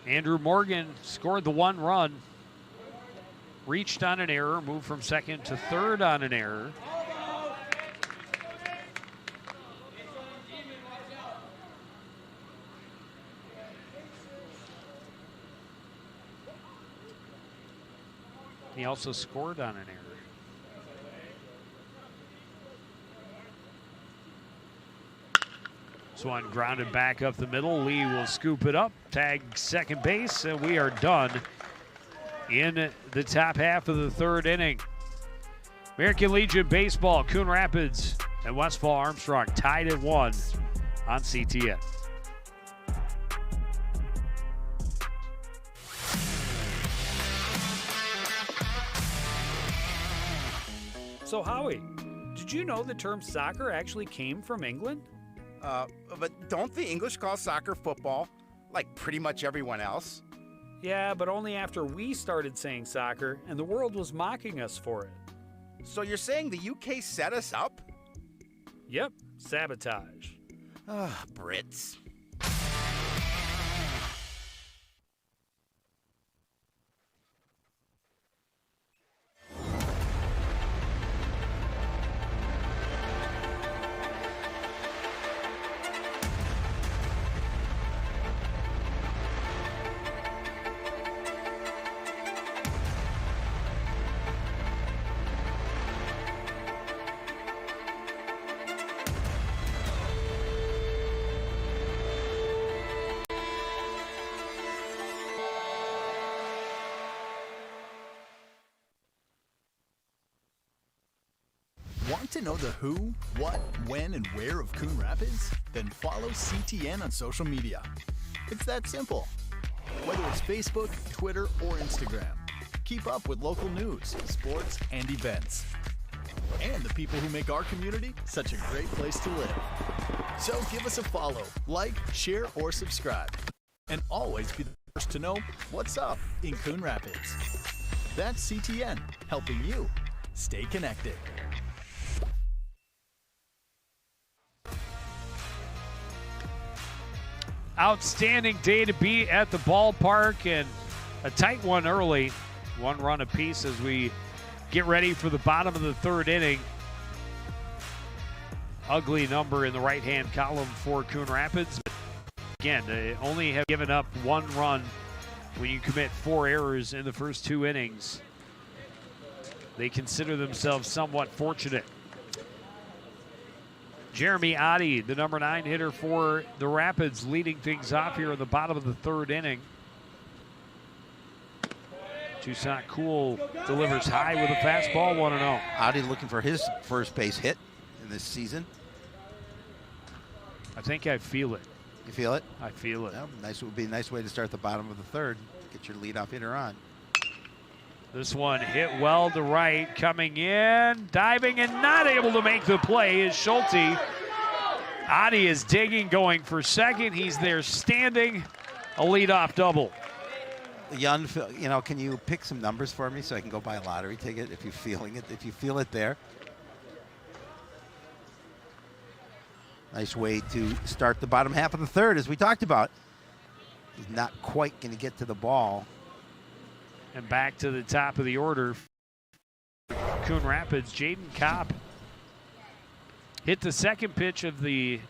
Speaker 1: Andrew Morgan scored the 1 run, reached on an error, moved from second to third on an error. He also scored on an error. This one grounded back up the middle. Lee will scoop it up, tag second base, and we are done in the top half of the 3rd inning. American Legion Baseball, Coon Rapids and Westphal-Armstrong tied at 1 on CTN.
Speaker 6: So Howie, did you know the term soccer actually came from England?
Speaker 7: But don't the English call soccer football, like pretty much everyone else?
Speaker 6: Yeah, but only after we started saying soccer and the world was mocking us for it.
Speaker 7: So you're saying the UK set us up?
Speaker 6: Yep, sabotage.
Speaker 7: Brits.
Speaker 5: Need to know the who, what, when, and where of Coon Rapids? Then follow CTN on social media. It's that simple. Whether it's Facebook, Twitter, or Instagram, keep up with local news, sports, and events. And the people who make our community such a great place to live. So give us a follow, like, share, or subscribe. And always be the first to know what's up in Coon Rapids. That's CTN, helping you stay connected.
Speaker 1: Outstanding day to be at the ballpark, and a tight one early. One run apiece as we get ready for the bottom of the third inning. Ugly number in the right-hand column for Coon Rapids. Again, they only have given up one run when you commit 4 errors in the first 2 innings. They consider themselves somewhat fortunate. Jeremy Adi, the number 9 hitter for the Rapids, leading things off here in the bottom of the third inning. Toussaint Cool delivers high with a fastball, 1-0.
Speaker 2: Adi looking for his first base hit in this season.
Speaker 1: I think I feel it.
Speaker 2: You feel it?
Speaker 1: I feel it.
Speaker 2: Yeah, nice. It would be a nice way to start the bottom of the third. Get your leadoff hitter on.
Speaker 1: This one hit well to right, coming in, diving, and not able to make the play is Schulte. Adi is digging, going for second. He's there standing. A leadoff double.
Speaker 2: Young, you know, can you pick some numbers for me so I can go buy a lottery ticket if you're feeling it, if you feel it there? Nice way to start the bottom half of the third, as we talked about. He's not quite going to get to the ball.
Speaker 1: And back to the top of the order. Coon Rapids, Jaden Kopp hit the second pitch of the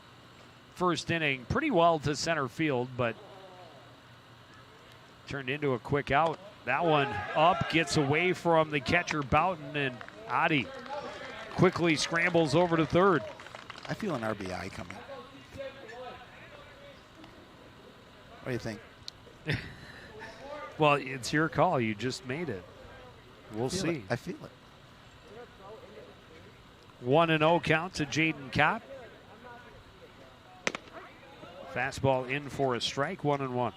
Speaker 1: first inning pretty well to center field, but turned into a quick out. That one up, gets away from the catcher Boughton, and Adi quickly scrambles over to third.
Speaker 2: I feel an RBI coming. What do you think?
Speaker 1: Well, it's your call. You just made it. We'll see.
Speaker 2: I feel it.
Speaker 1: 1-0 count to Jaden Kopp. Fastball in for a strike, 1-1.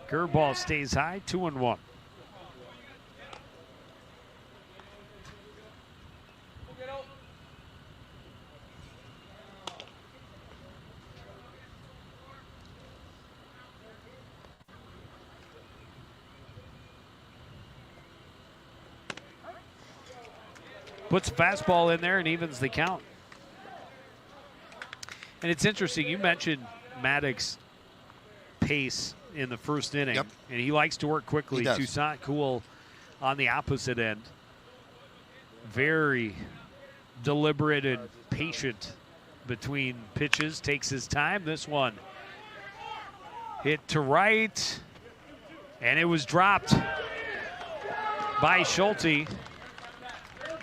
Speaker 1: Curveball stays high, 2-1. Puts a fastball in there and evens the count. And it's interesting, you mentioned Maddox's pace in the first inning,
Speaker 2: yep.
Speaker 1: And he likes to work quickly. Toussaint Cool on the opposite end. Very deliberate and patient between pitches, takes his time. This one hit to right, and it was dropped by Schulte.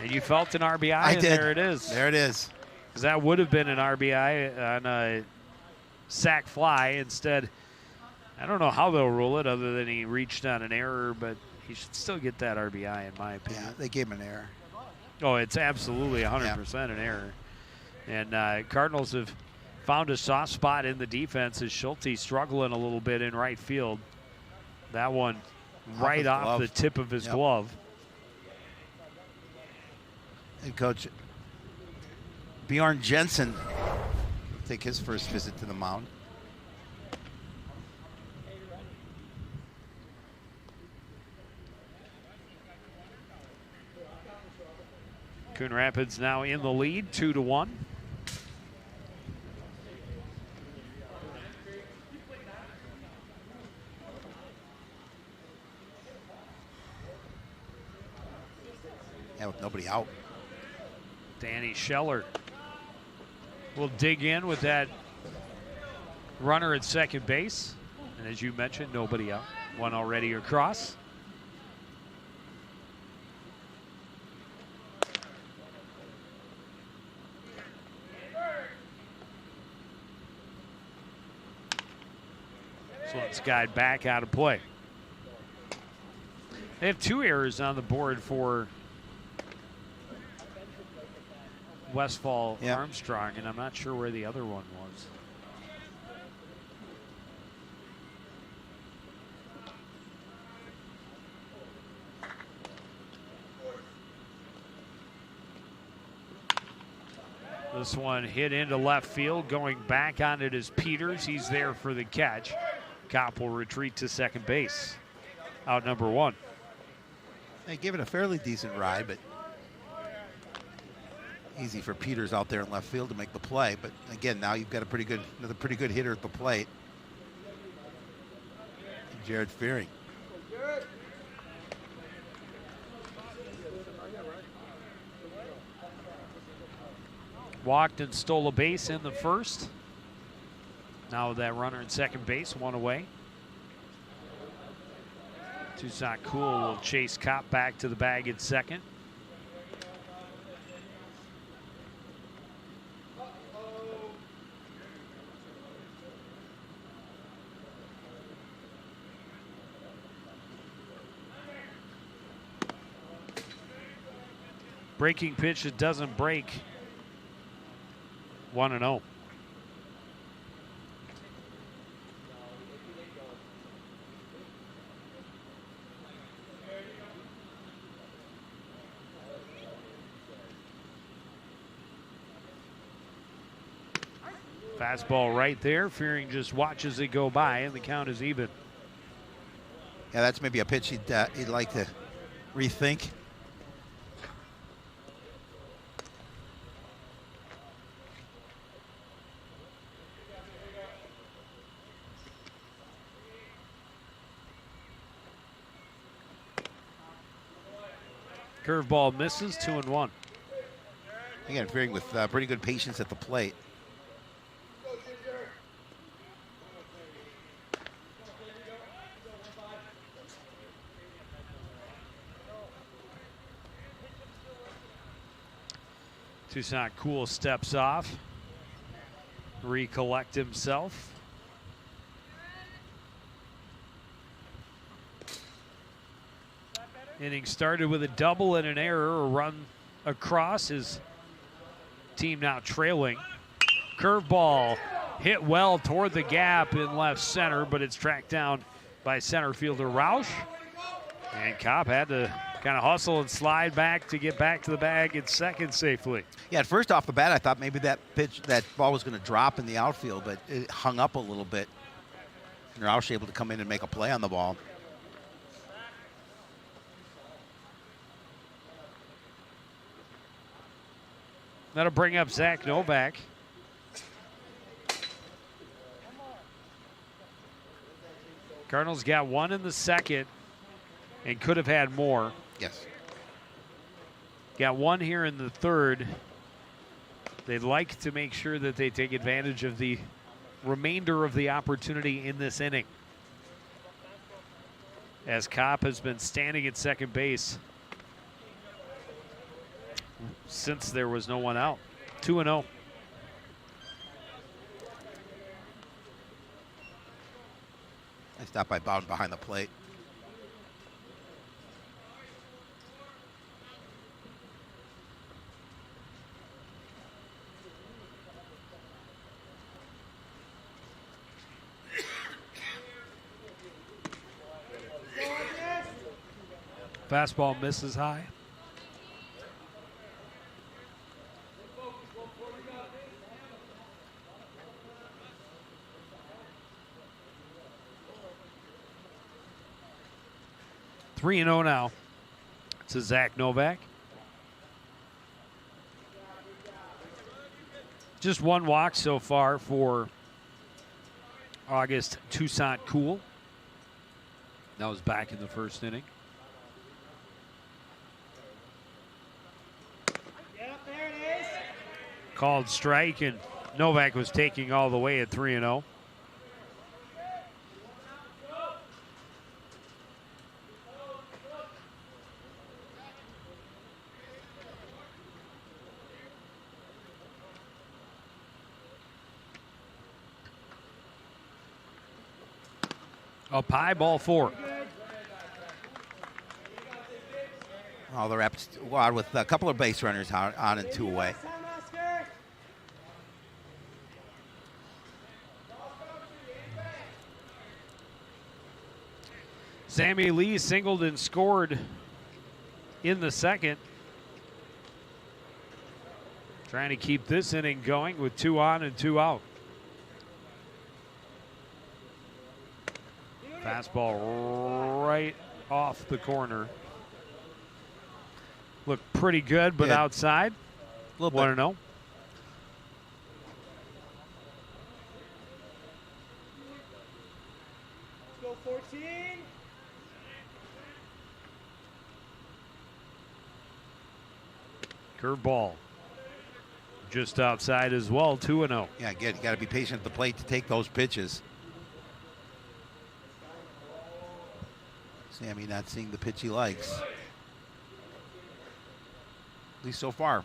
Speaker 1: And you felt an RBI,
Speaker 2: I
Speaker 1: and
Speaker 2: did.
Speaker 1: there it is.
Speaker 2: There it is.
Speaker 1: Because that would have been an RBI on a sac fly. Instead, I don't know how they'll rule it other than he reached on an error, but he should still get that RBI in my opinion.
Speaker 2: Yeah, they gave him an error.
Speaker 1: Oh, it's absolutely 100% an error. And Cardinals have found a soft spot in the defense as Schulte struggling a little bit in right field. That one right off the tip of his glove.
Speaker 2: And Coach Bjorn Jensen will take his first visit to the mound.
Speaker 1: Coon Rapids now in the lead, 2-1.
Speaker 2: Yeah, with nobody out.
Speaker 1: Danny Scheller will dig in with that runner at second base. And as you mentioned, nobody out. One already across. one's guide back out of play. They have 2 errors on the board for Westphal-Armstrong, and I'm not sure where the other one was. This one hit into left field. Going back on it is Peters. He's there for the catch. Kopp will retreat to second base. Out number 1.
Speaker 2: They gave it a fairly decent ride, but easy for Peters out there in left field to make the play. But again, now you've got another pretty good hitter at the plate. Jared Fearing.
Speaker 1: Walked and stole a base in the first. Now that runner at second base, 1 away. Toussaint Cool will chase Kopp back to the bag at second. Breaking pitch that doesn't break. 1-0. Fastball right there. Fearing just watches it go by, and the count is even.
Speaker 2: Yeah, that's maybe a pitch he'd like to rethink.
Speaker 1: Curveball misses, 2-1.
Speaker 2: Again, Fearing with pretty good patience at the plate.
Speaker 1: Toussaint Cool steps off, recollect himself. Inning started with a double and an error, a run across. His team now trailing. Curveball hit well toward the gap in left center, but it's tracked down by center fielder Roush. And Kopp had to kind of hustle and slide back to get back to the bag at second safely.
Speaker 2: Yeah, at first off the bat, I thought maybe that ball was going to drop in the outfield, but it hung up a little bit. And Roush able to come in and make a play on the ball.
Speaker 1: That'll bring up Zach Novak. Cardinals got 1 in the second and could have had more.
Speaker 2: Yes.
Speaker 1: Got 1 here in the third. They'd like to make sure that they take advantage of the remainder of the opportunity in this inning, as Kopp has been standing at second base since there was no one out. 2-0.
Speaker 2: I stopped by Bowden behind the plate.
Speaker 1: Fastball misses high. Three and 0 now to Zach Novak. Just 1 walk so far for August Toussaint Cool. That was back in the first inning. Called strike, and Novak was taking all the way at 3-0. Up high, ball 4.
Speaker 2: All the reps squad with a couple of base runners on and 2 away.
Speaker 1: Sammy Lee singled and scored in the second. Trying to keep this inning going with 2 on and 2 out. Fastball right off the corner. Looked pretty good, but outside.
Speaker 2: A little
Speaker 1: Want
Speaker 2: bit.
Speaker 1: to know?
Speaker 4: Let's go 14.
Speaker 1: Curveball. Just outside as well, 2-0.
Speaker 2: Yeah, again, you got to be patient at the plate to take those pitches. Sammy not seeing the pitch he likes. At least so far.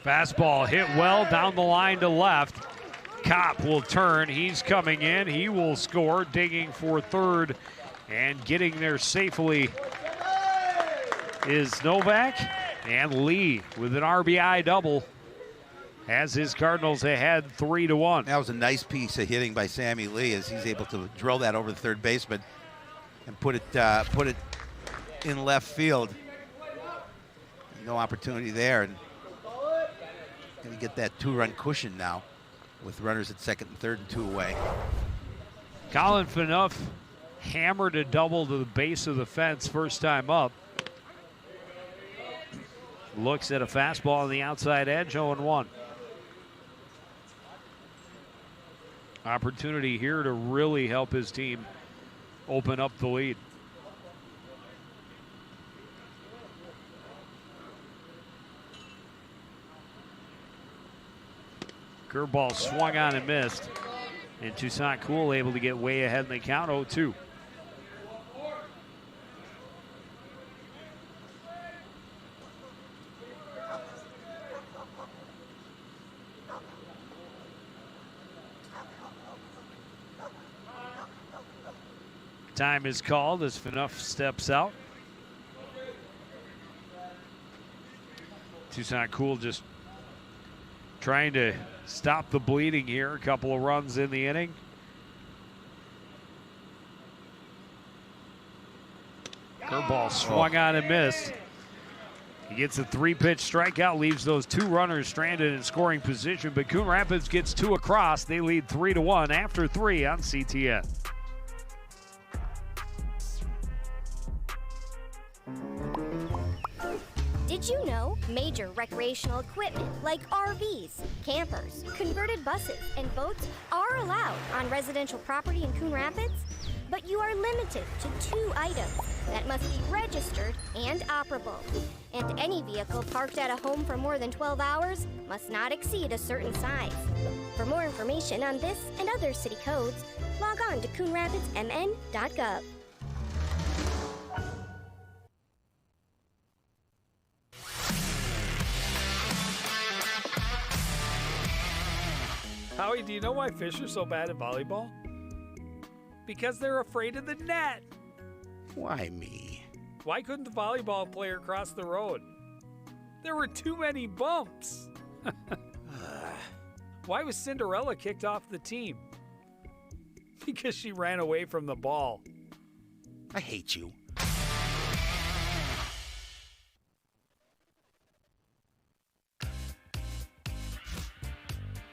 Speaker 1: Fastball hit well down the line to left. Kopp will turn. He's coming in. He will score, digging for third and getting there safely is Novak. And Lee with an RBI double has his Cardinals ahead 3-1.
Speaker 2: That was a nice piece of hitting by Sammy Lee as he's able to drill that over the third baseman and put it in left field. No opportunity there, and going to get that 2-run cushion now with runners at second and third and 2 away.
Speaker 1: Colin Phaneuf hammered a double to the base of the fence first time up. Looks at a fastball on the outside edge, 0-1. Opportunity here to really help his team open up the lead. Curveball swung on and missed. And Toussaint Cool able to get way ahead in the count, 0-2. Time is called as Phaneuf steps out. Toussaint Cool just trying to stop the bleeding here. A couple of runs in the inning. Curveball swung on and missed. He gets a 3-pitch strikeout, leaves those 2 runners stranded in scoring position, but Coon Rapids gets 2 across. They lead 3-1 after 3 on CTN.
Speaker 8: Did you know major recreational equipment like RVs, campers, converted buses, and boats are allowed on residential property in Coon Rapids? But you are limited to 2 items that must be registered and operable. And any vehicle parked at a home for more than 12 hours must not exceed a certain size. For more information on this and other city codes, log on to coonrapidsmn.gov.
Speaker 6: Howie, do you know why fish are so bad at volleyball? Because they're afraid of the net.
Speaker 2: Why me?
Speaker 6: Why couldn't the volleyball player cross the road? There were too many bumps. Why was Cinderella kicked off the team? Because she ran away from the ball.
Speaker 2: I hate you.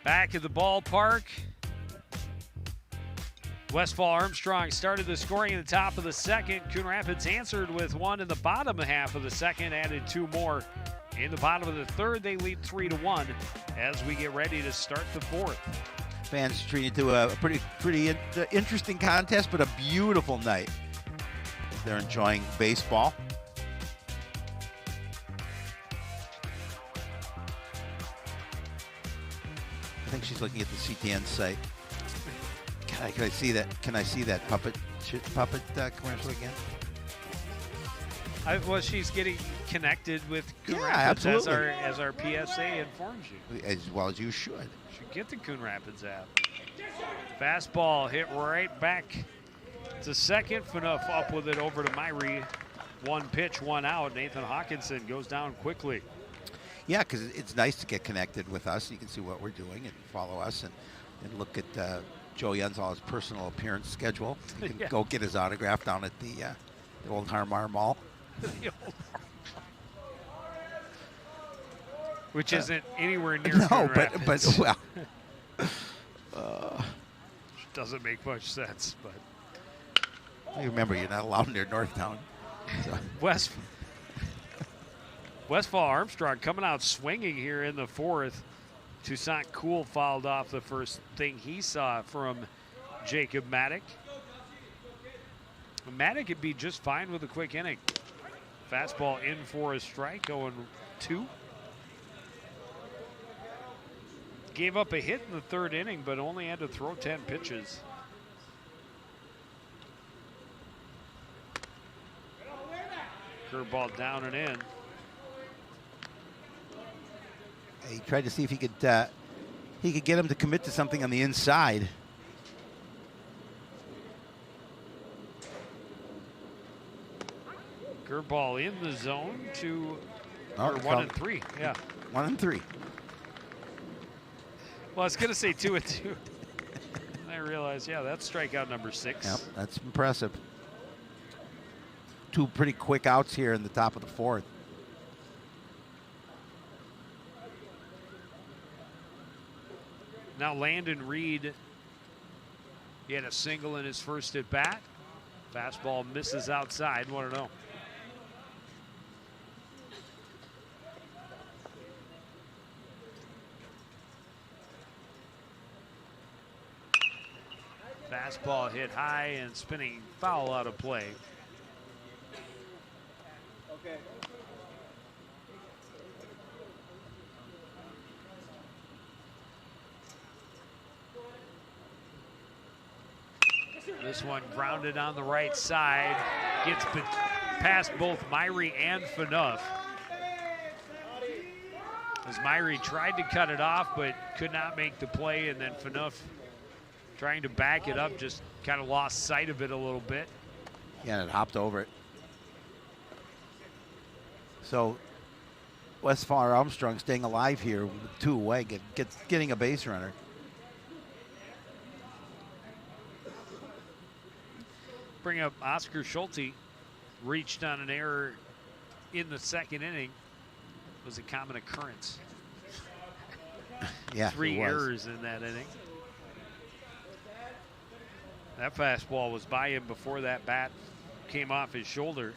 Speaker 1: Back at the ballpark. Westphal-Armstrong started the scoring at the top of the second. Coon Rapids answered with 1 in the bottom half of the second, added 2 more in the bottom of the third. They lead 3-1 as we get ready to start the fourth.
Speaker 2: Fans treated to a pretty interesting contest, but a beautiful night. They're enjoying baseball. I think she's looking at the CTN site. Can I see that? Can I see that puppet commercial again?
Speaker 1: Well, she's getting connected with Coon
Speaker 2: Yeah,
Speaker 1: Rapids
Speaker 2: absolutely.
Speaker 1: as our PSA informs you.
Speaker 2: As well as you should.
Speaker 1: Should get the Coon Rapids app. Fastball hit right back to second. Phaneuf up with it over to Myrie. 1 pitch, 1 out. Nathan Hawkinson goes down quickly.
Speaker 2: Yeah, because it's nice to get connected with us. You can see what we're doing and follow us and look at Joe Yensal's personal appearance schedule. You can
Speaker 1: Yeah.
Speaker 2: go get his autograph down at the old Harmar Mall.
Speaker 1: Which isn't anywhere near
Speaker 2: No,
Speaker 1: Coon
Speaker 2: but
Speaker 1: Rapids.
Speaker 2: well,
Speaker 1: Doesn't make much sense, but
Speaker 2: you remember you're not allowed near Northtown. So.
Speaker 1: Westphal-Armstrong coming out swinging here in the 4th. Toussaint Cool fouled off the first thing he saw from Jacob Maddock. Maddock could be just fine with a quick inning. Fastball in for a strike, going 2. Gave up a hit in the 3rd inning, but only had to throw 10 pitches. Curveball down and in.
Speaker 2: He tried to see if he could get him to commit to something on the inside.
Speaker 1: Curveball in the zone to
Speaker 2: Oh,
Speaker 1: or 1 and 3. Yeah.
Speaker 2: 1 and 3.
Speaker 1: Well, I was gonna say 2 and 2. And I realized, yeah, that's strikeout number 6.
Speaker 2: Yep, that's impressive. 2 pretty quick outs here in the top of the 4th.
Speaker 1: Now Landon Reed, he had a single in his first at bat. Fastball misses outside, 1-0. Fastball hit high and spinning foul out of play.
Speaker 4: Okay.
Speaker 1: This one grounded on the right side. Gets past both Myrie and Phaneuf. As Myrie tried to cut it off, but could not make the play, and then Phaneuf trying to back it up, just kind of lost sight of it a little bit.
Speaker 2: Yeah, and it hopped over it. So Westphal-Armstrong staying alive here with 2 away, getting a base runner.
Speaker 1: Bring up Oscar Schulte, reached on an error in the 2nd inning. Was a common occurrence.
Speaker 2: Yeah,
Speaker 1: 3 errors in that inning. That fastball was by him before that bat came off his shoulder.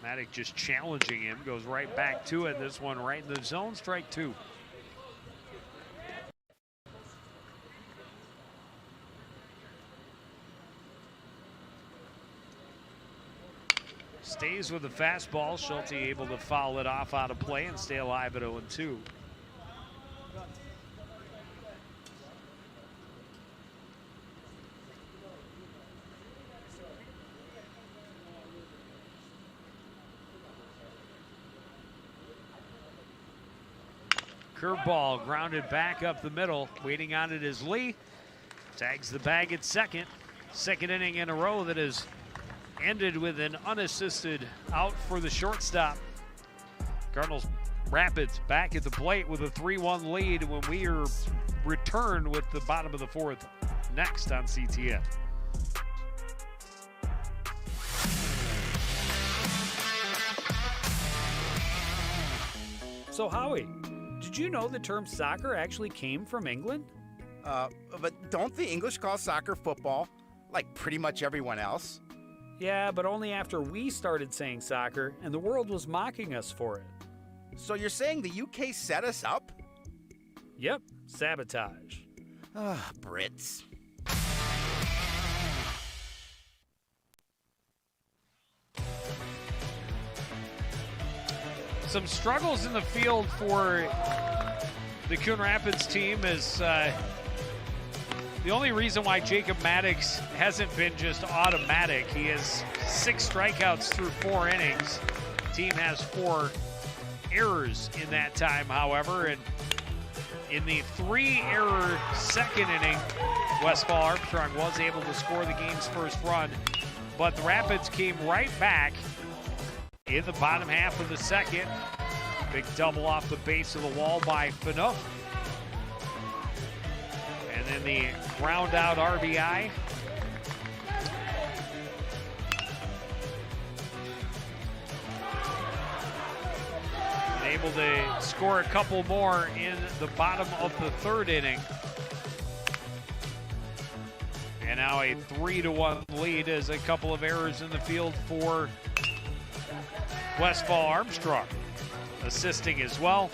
Speaker 1: Maddock just challenging him, goes right back to it. This one right in the zone, strike 2. Stays with the fastball. Schulte able to foul it off out of play and stay alive at 0-2. Curveball grounded back up the middle. Waiting on it is Lee. Tags the bag at second. 2nd inning in a row that is ended with an unassisted out for the shortstop. Cardinals Rapids back at the plate with a 3-1 lead when we are returned with the bottom of the 4th next on CTN.
Speaker 6: So Howie, did you know the term soccer actually came from England?
Speaker 7: But don't the English call soccer football, like pretty much everyone else?
Speaker 6: Yeah, but only after we started saying soccer and the world was mocking us for it.
Speaker 7: So you're saying the UK set us up?
Speaker 6: Yep, sabotage.
Speaker 7: Brits.
Speaker 1: Some struggles in the field for the Coon Rapids team is the only reason why Jacob Maddox hasn't been just automatic. He has 6 strikeouts through 4 innings. Team has 4 errors in that time, however, and in the 3-error second inning, Westphal-Armstrong was able to score the game's first run, but the Rapids came right back in the bottom half of the second. Big double off the base of the wall by Fanook. And then the ground out RBI. And able to score a couple more in the bottom of the third inning. And now a 3-1 lead as a couple of errors in the field for Westphal-Armstrong. Assisting as well.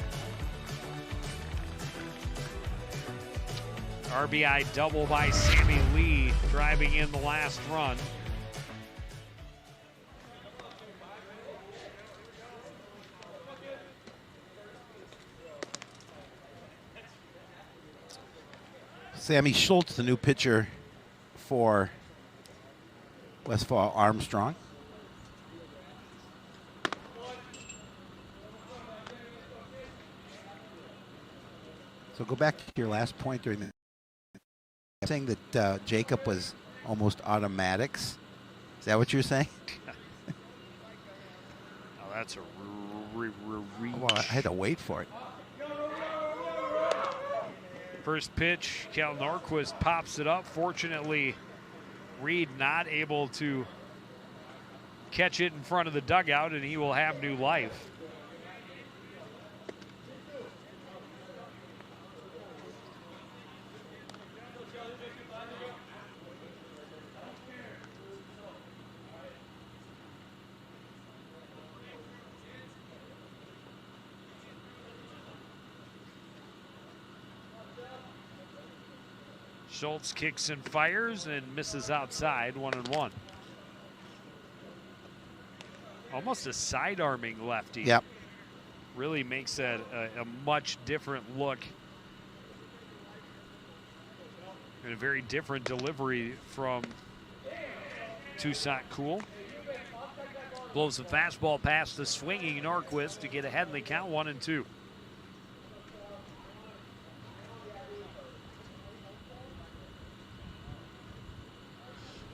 Speaker 1: RBI double by Sammy Lee, driving in the last run.
Speaker 2: Sammy Schultz, the new pitcher for Westphal-Armstrong. So go back to your last point during the saying that Jacob was almost automatics. Is that what you're saying?
Speaker 1: Oh, that's a reach.
Speaker 2: Well, I had to wait for it.
Speaker 1: First pitch, Cal Norquist pops it up. Fortunately, Reed not able to catch it in front of the dugout, and he will have new life. Schultz kicks and fires and misses outside, 1-1. Almost a side-arming lefty.
Speaker 2: Yep.
Speaker 1: Really makes that a much different look and a very different delivery from Toussaint Cool. Blows the fastball past the swinging Norquist to get ahead in the count, 1-2.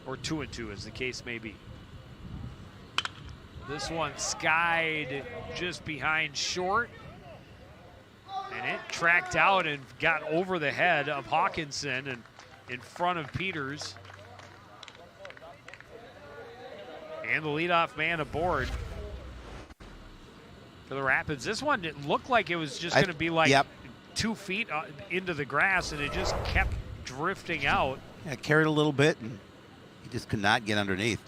Speaker 1: Or 2-2 as the case may be. This one skied just behind short. And it tracked out and got over the head of Hawkinson and in front of Peters. And the leadoff man aboard for the Rapids. This one didn't look like it was just going to be like 2 feet into the grass, and it just kept drifting out.
Speaker 2: Yeah, carried a little bit, and he just could not get underneath.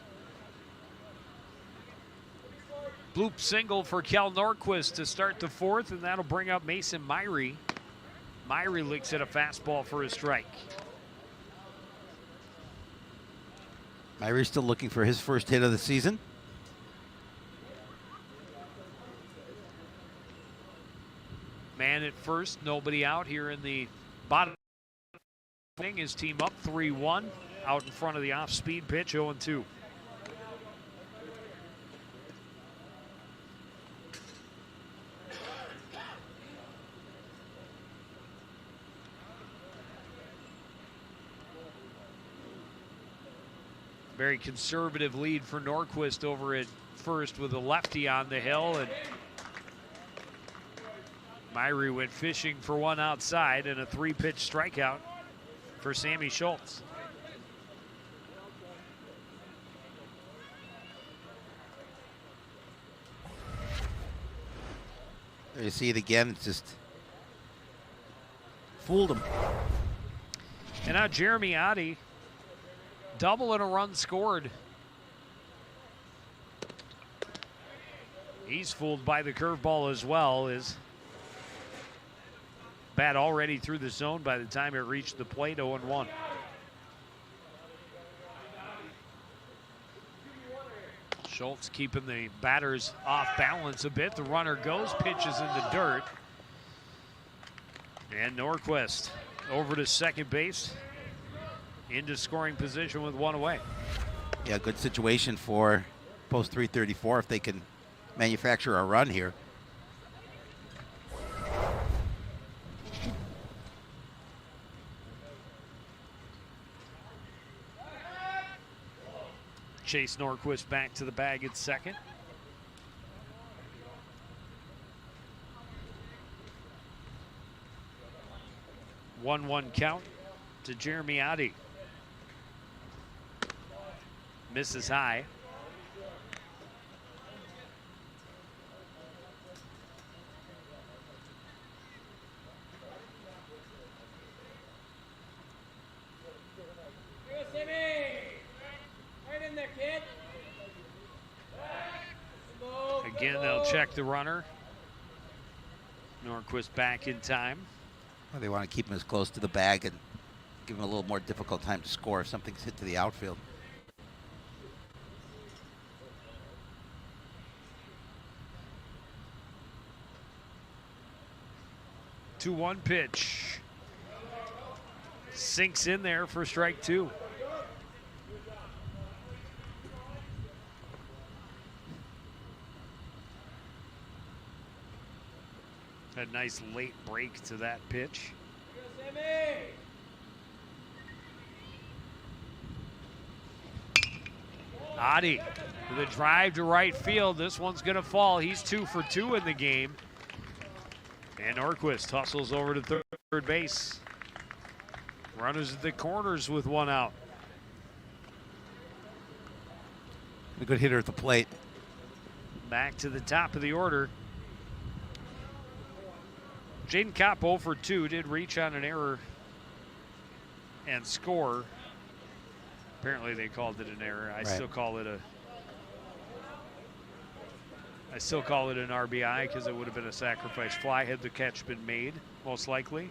Speaker 1: Bloop single for Kel Norquist to start the fourth, and that'll bring up Mason Myrie. Myrie licks at a fastball for a strike.
Speaker 2: Myrie's still looking for his first hit of the season.
Speaker 1: Man at first, nobody out here in the bottom. His team up 3-1, out in front of the off-speed pitch, 0-2. Very conservative lead for Norquist over at first with a lefty on the hill, and Myrie went fishing for one outside and a 3-pitch strikeout for Sammy Schultz.
Speaker 2: There you see it again, it's just fooled him.
Speaker 1: And now Jeremy Oddie, double and a run scored. He's fooled by the curveball as well. His bat already through the zone by the time it reached the plate, 0-1. Schultz keeping the batters off balance a bit. The runner goes, pitches in the dirt. And Norquist over to second base, into scoring position with one away.
Speaker 2: Yeah, good situation for post 334 if they can manufacture a run here.
Speaker 1: Chase Norquist back to the bag at second. One count to Jeremy Oddie. Misses high. Again, they'll check the runner. Norquist back in time.
Speaker 2: Well, they want to keep him as close to the bag and give him a little more difficult time to score if something's hit to the outfield.
Speaker 1: 2-1 pitch. Sinks in there for strike two. A nice late break to that pitch. Oddie with a drive to right field. This one's going to fall. He's 2 for 2 in the game. And Norquist hustles over to third base. Runners at the corners with one out.
Speaker 2: A good hitter at the plate.
Speaker 1: Back to the top of the order. Jaden Kopp 0 for 2, did reach on an error and score. Apparently they called it an error. I still call it an RBI because it would have been a sacrifice fly had the catch been made, most likely.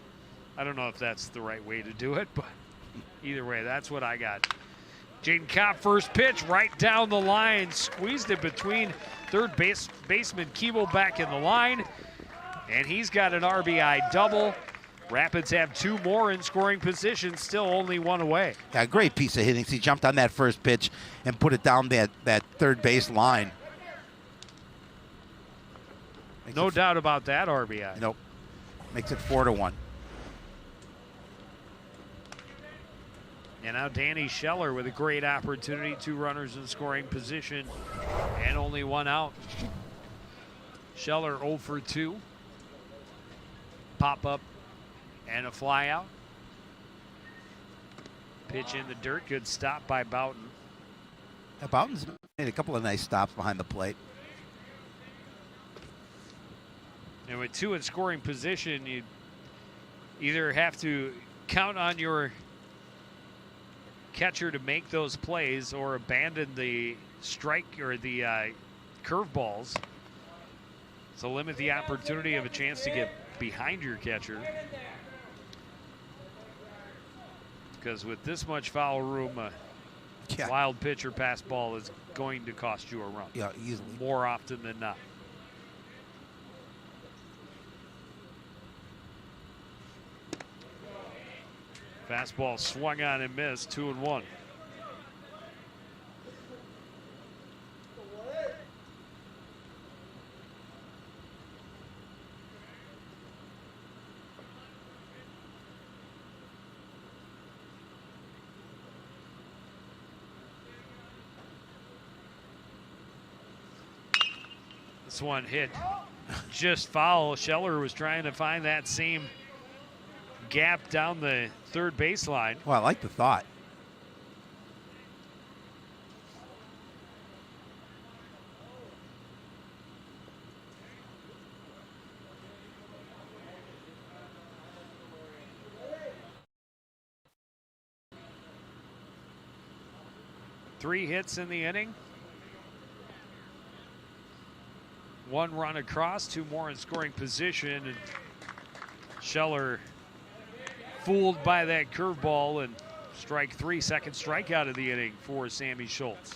Speaker 1: I don't know if that's the right way to do it, but either way, that's what I got. Jaden Kopp, first pitch, right down the line, squeezed it between third baseman Keeble back in the line, and he's got an RBI double. Rapids have 2 more in scoring position, still only 1 away.
Speaker 2: Yeah, great piece of hitting. He jumped on that first pitch and put it down that third base line.
Speaker 1: No doubt about that RBI.
Speaker 2: Nope. Makes it 4-1.
Speaker 1: And now Danny Scheller with a great opportunity, 2 runners in scoring position and only 1 out. Scheller 0 for 2. Pop up and a fly out. Pitch in the dirt, good stop by Boughton.
Speaker 2: Boughton's made a couple of nice stops behind the plate.
Speaker 1: And with 2 in scoring position, you either have to count on your catcher to make those plays or abandon the strike or the curveballs. So limit the opportunity of a chance to get behind your catcher. Because with this much foul room, wild pitch or pass ball is going to cost you a run.
Speaker 2: Yeah, easily.
Speaker 1: More often than not. Fastball swung on and missed, 2-1. This one hit just foul. Scheller was trying to find that same gap down the third baseline.
Speaker 2: Well, I like the thought.
Speaker 1: Three hits in the inning. 1 run across, 2 more in scoring position, and Scheller fooled by that curveball, and strike 3, second strikeout of the inning for Sammy Schultz.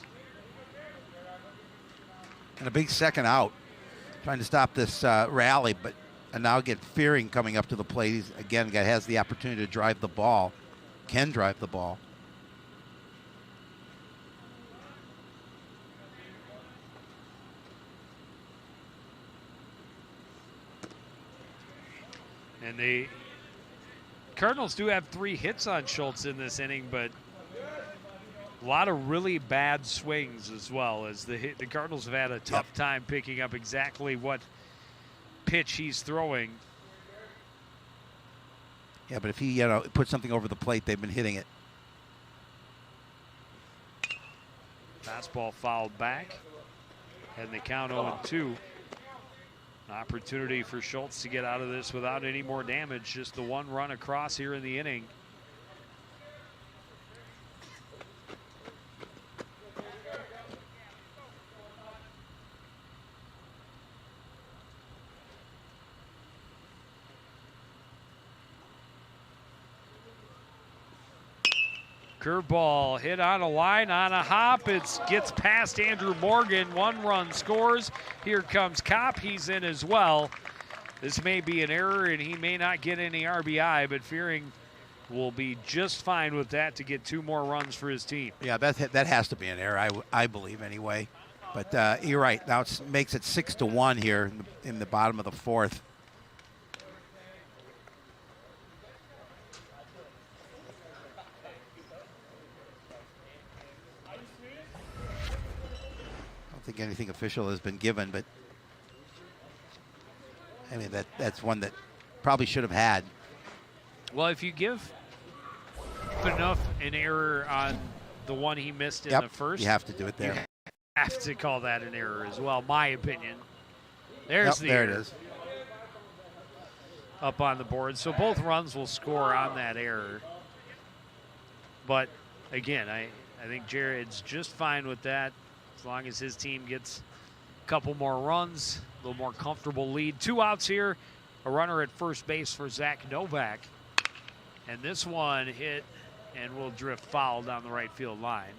Speaker 2: And a big second out, trying to stop this rally, but now get Fearing coming up to the plate. He's, again, has the opportunity to drive the ball, can drive the ball.
Speaker 1: And the Cardinals do have 3 hits on Schultz in this inning, but a lot of really bad swings as well, as the Cardinals have had a tough time picking up exactly what pitch he's throwing.
Speaker 2: Yeah, but if he puts something over the plate, they've been hitting it.
Speaker 1: Fastball fouled back, and the count 0-2. An opportunity for Schultz to get out of this without any more damage. Just the 1 run across here in the inning. Curveball hit on a line, on a hop. It gets past Andrew Morgan. 1 run scores. Here comes Kopp. He's in as well. This may be an error, and he may not get any RBI, but Fearing will be just fine with that to get 2 more runs for his team.
Speaker 2: Yeah, that has to be an error, I believe, anyway. But you're right. Now it makes it 6-1 here in the bottom of the 4th. I don't think anything official has been given, but I mean that's one that probably should have had.
Speaker 1: Well, if you give enough an error on the one he missed in the first,
Speaker 2: you have to do it there.
Speaker 1: You have to call that an error as well, my opinion. There's the
Speaker 2: there
Speaker 1: error.
Speaker 2: It is.
Speaker 1: Up on the board. So both runs will score on that error. But again, I think Jared's just fine with that. As long as his team gets a couple more runs, a little more comfortable lead. 2 outs here, a runner at first base for Zach Novak. And this one hit and will drift foul down the right field line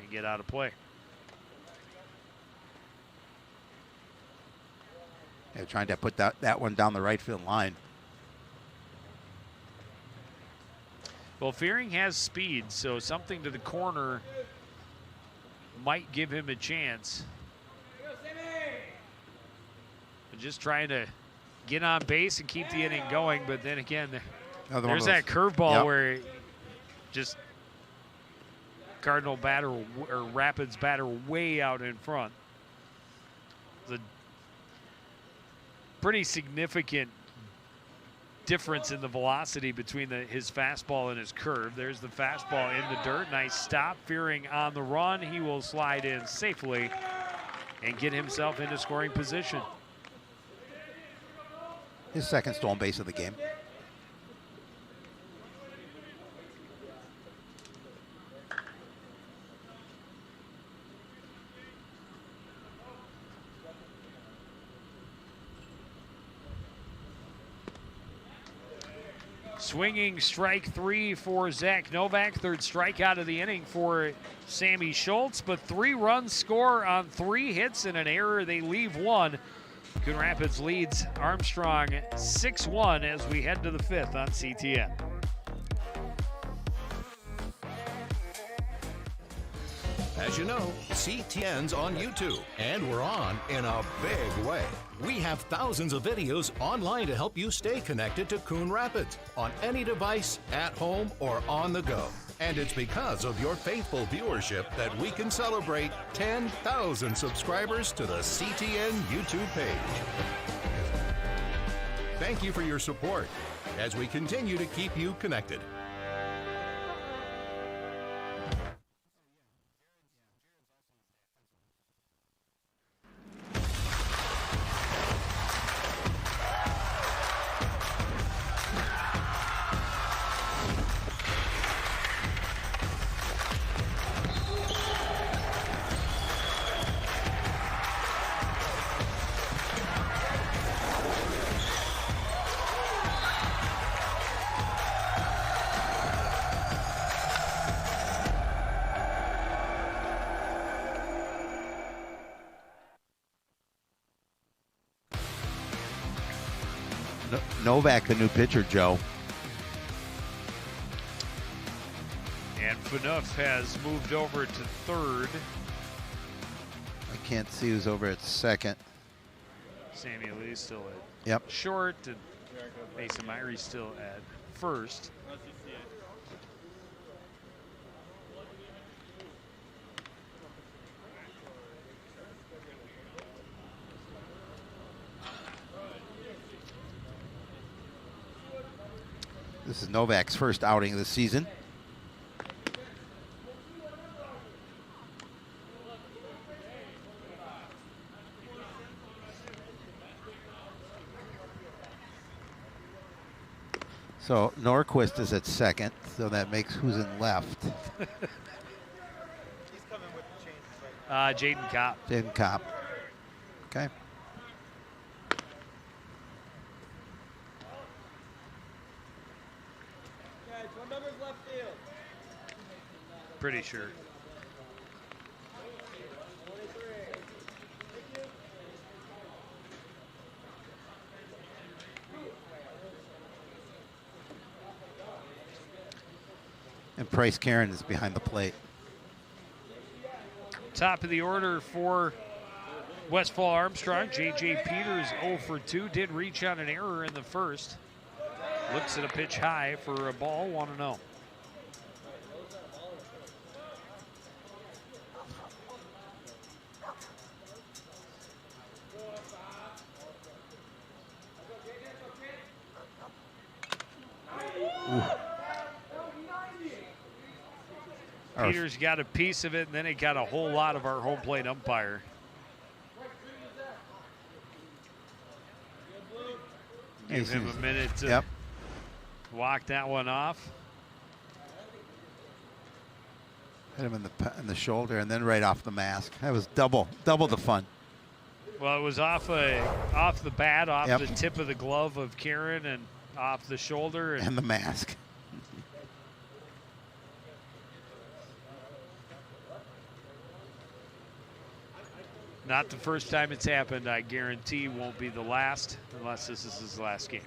Speaker 1: and get out of play.
Speaker 2: They're trying to put that one down the right field line.
Speaker 1: Well, Fearing has speed, so something to the corner might give him a chance. But just trying to get on base and keep the inning going, but then again, there's that curveball where just Cardinal batter or Rapids batter way out in front. The pretty significant difference in the velocity between his fastball and his curve. There's the fastball in the dirt. Nice stop. Fearing on the run. He will slide in safely and get himself into scoring position.
Speaker 2: His second stolen base of the game.
Speaker 1: Swinging strike 3 for Zach Novak. 3rd strikeout of the inning for Sammy Schultz. But 3 runs score on 3 hits and an error. They leave 1. Coon Rapids leads Armstrong 6-1 as we head to the 5th on CTN.
Speaker 3: As you know, CTN's on YouTube, and we're on in a big way. We have thousands of videos online to help you stay connected to Coon Rapids on any device, at home, or on the go. And it's because of your faithful viewership that we can celebrate 10,000 subscribers to the CTN YouTube page. Thank you for your support as we continue to keep you connected.
Speaker 2: Novak, the new pitcher, Joe.
Speaker 1: And Phaneuf has moved over to 3rd.
Speaker 2: I can't see who's over at 2nd.
Speaker 1: Samuel Lee's still at short. And Mason Myrie still at first.
Speaker 2: This is Novak's first outing of the season. So Norquist is at second, so that makes who's in left.
Speaker 1: Jaden Kopp.
Speaker 2: Jaden Kopp. Okay.
Speaker 4: Guys, what number's left field?
Speaker 1: Pretty sure.
Speaker 2: And Price Karen is behind the plate.
Speaker 1: Top of the order for Westphal-Armstrong. J.J. Peters 0 for 2. Did reach on an error in the first. Looks at a pitch high for a ball, 1-0. Peters got a piece of it, and then it got a whole lot of our home plate umpire. Give him a minute to walk that one off.
Speaker 2: Hit him in the shoulder and then right off the mask. That was double the fun.
Speaker 1: Well, it was off the bat, off the tip of the glove of Karen, and off the shoulder
Speaker 2: and the mask.
Speaker 1: Not the first time it's happened. I guarantee won't be the last unless this is his last game.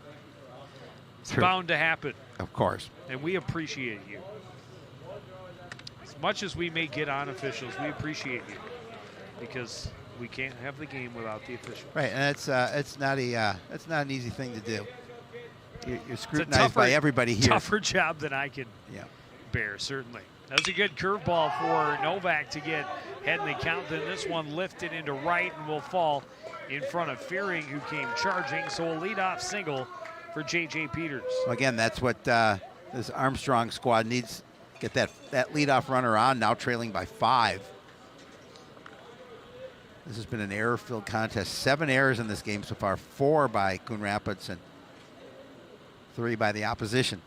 Speaker 1: It's bound to happen.
Speaker 2: Of course.
Speaker 1: And we appreciate you. As much as we may get on officials, we appreciate you because we can't have the game without the officials.
Speaker 2: Right, and it's not an easy thing to do. You're scrutinized by everybody here.
Speaker 1: Tougher job than I can bear, certainly. That was a good curveball for Novak to get head in the count. Then this one lifted into right and will fall in front of Fearing, who came charging. So a leadoff single for J.J. Peters.
Speaker 2: Well, again, that's what this Armstrong squad needs. Get that leadoff runner on, now trailing by 5. This has been an error-filled contest. 7 errors in this game so far, 4 by Coon Rapids and 3 by the opposition.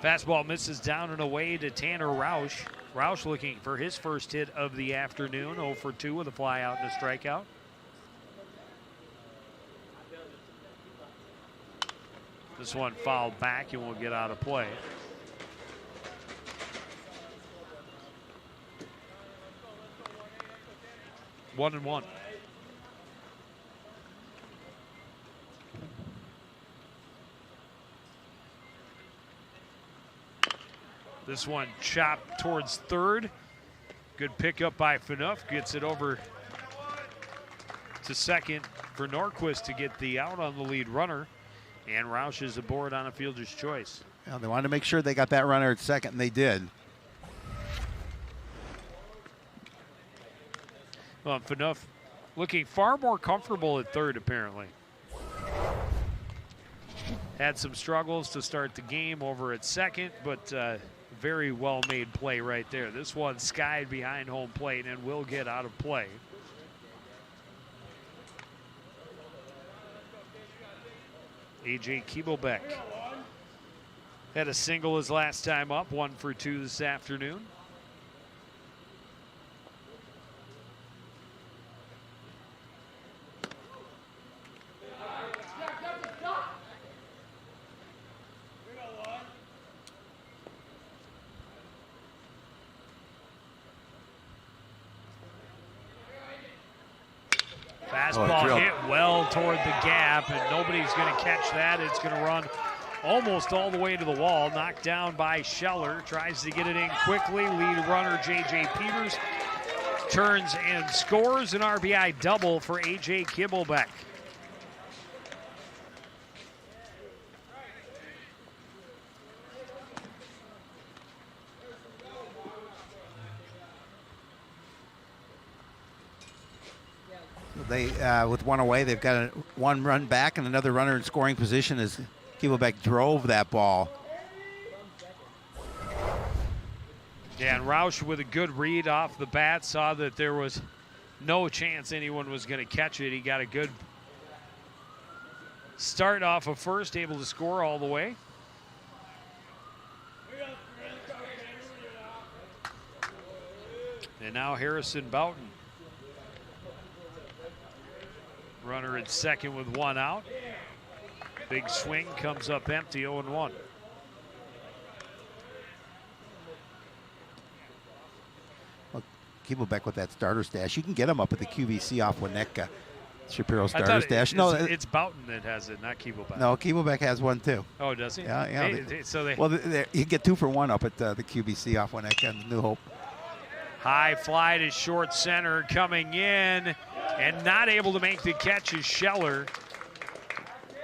Speaker 1: Fastball misses down and away to Tanner Roush. Roush looking for his first hit of the afternoon, 0 for 2 with a fly out and a strikeout. This one fouled back and will get out of play. One and one. This one chopped towards third. Good pickup by Phaneuf. Gets it over to second for Norquist to get the out on the lead runner. And Roush is aboard on a fielder's choice.
Speaker 2: Well, they wanted to make sure they got that runner at second, and they did.
Speaker 1: Well, Phaneuf looking far more comfortable at third, apparently. Had some struggles to start the game over at second, but very well-made play right there. This one skied behind home plate and will get out of play. A.J. Kiebelbeck had a single his last time up, 1 for 2 this afternoon. Fastball hit well toward the gap, and nobody's going to catch that. It's going to run almost all the way to the wall. Knocked down by Scheller. Tries to get it in quickly. Lead runner J.J. Peters turns and scores an RBI double for A.J. Kibblebeck.
Speaker 2: They, with one away, they've got one run back and another runner in scoring position as Kibblebeck drove that ball.
Speaker 1: Yeah, and Roush with a good read off the bat, saw that there was no chance anyone was going to catch it. He got a good start off of first, able to score all the way. And now Harrison Boughton. Runner at second with one out. Big swing comes up empty, 0-1.
Speaker 2: Well, Kibblebeck with that starter stash. You can get him up at the QVC off Winnetka. Shapiro starter stash. No,
Speaker 1: it's Boughton that has it, not Kibblebeck.
Speaker 2: No, Kibblebeck has one too.
Speaker 1: Oh, does he?
Speaker 2: Yeah, yeah.
Speaker 1: Hey,
Speaker 2: you get 2 for 1 up at the QVC off Winnetka and New Hope.
Speaker 1: High fly to short center coming in and not able to make the catch is Scheller.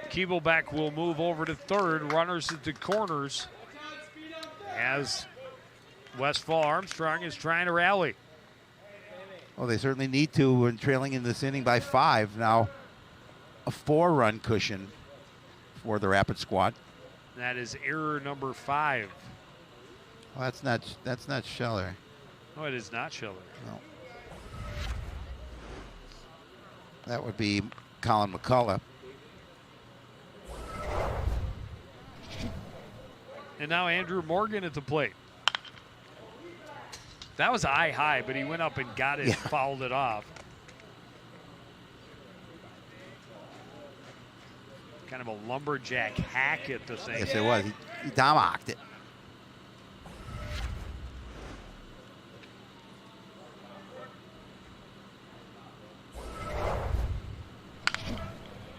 Speaker 1: Kibblebeck will move over to third. Runners at the corners as Westphal-Armstrong is trying to rally.
Speaker 2: Well, they certainly need to when trailing in this inning by 5. Now a 4-run cushion for the Rapid squad.
Speaker 1: That is error number 5.
Speaker 2: Well, that's not Scheller.
Speaker 1: No, it is not Scheller.
Speaker 2: No. That would be Colin McCullough.
Speaker 1: And now Andrew Morgan at the plate. That was eye high, but he went up and got it, fouled it off. Kind of a lumberjack hack at the thing.
Speaker 2: Yes, it was. He tomahawked it.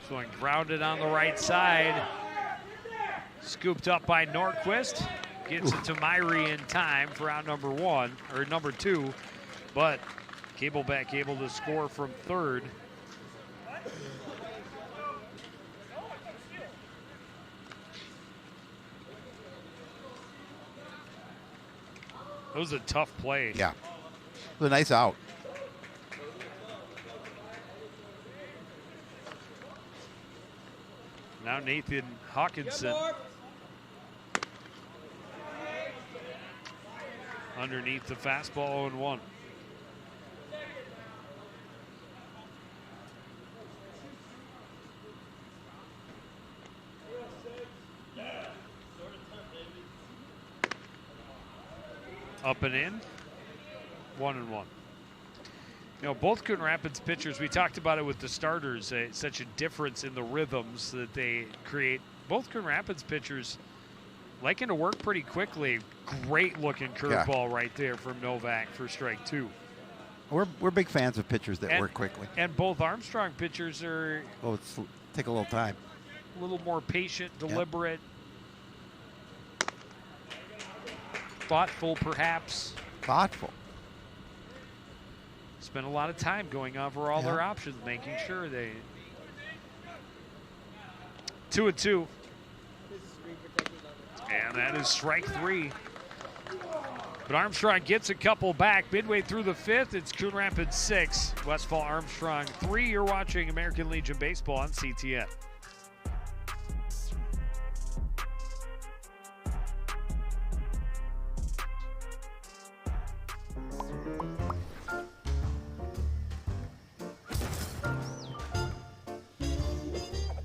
Speaker 1: So grounded on the right side. Scooped up by Norquist. Gets it to Myrie in time for out number 1, or number 2. But Kibblebeck able to score from third. That was a tough play.
Speaker 2: Yeah. It was a nice out.
Speaker 1: Now Nathan Hawkinson underneath the fastball 0-1. Up and in, 1-1. You know, both Coon Rapids pitchers, we talked about it with the starters, such a difference in the rhythms that they create. Both Coon Rapids pitchers liking to work pretty quickly. Great looking curveball right there from Novak for strike 2.
Speaker 2: We're big fans of pitchers that work quickly.
Speaker 1: And both Armstrong pitchers are
Speaker 2: take a little time.
Speaker 1: A little more patient, deliberate, thoughtful perhaps.
Speaker 2: Thoughtful.
Speaker 1: Spend a lot of time going over all their options, making sure they 2-2. And that is strike 3. But Armstrong gets a couple back midway through the 5th. It's Coon Rapids 6, Westphal-Armstrong 3. You're watching American Legion Baseball on CTN.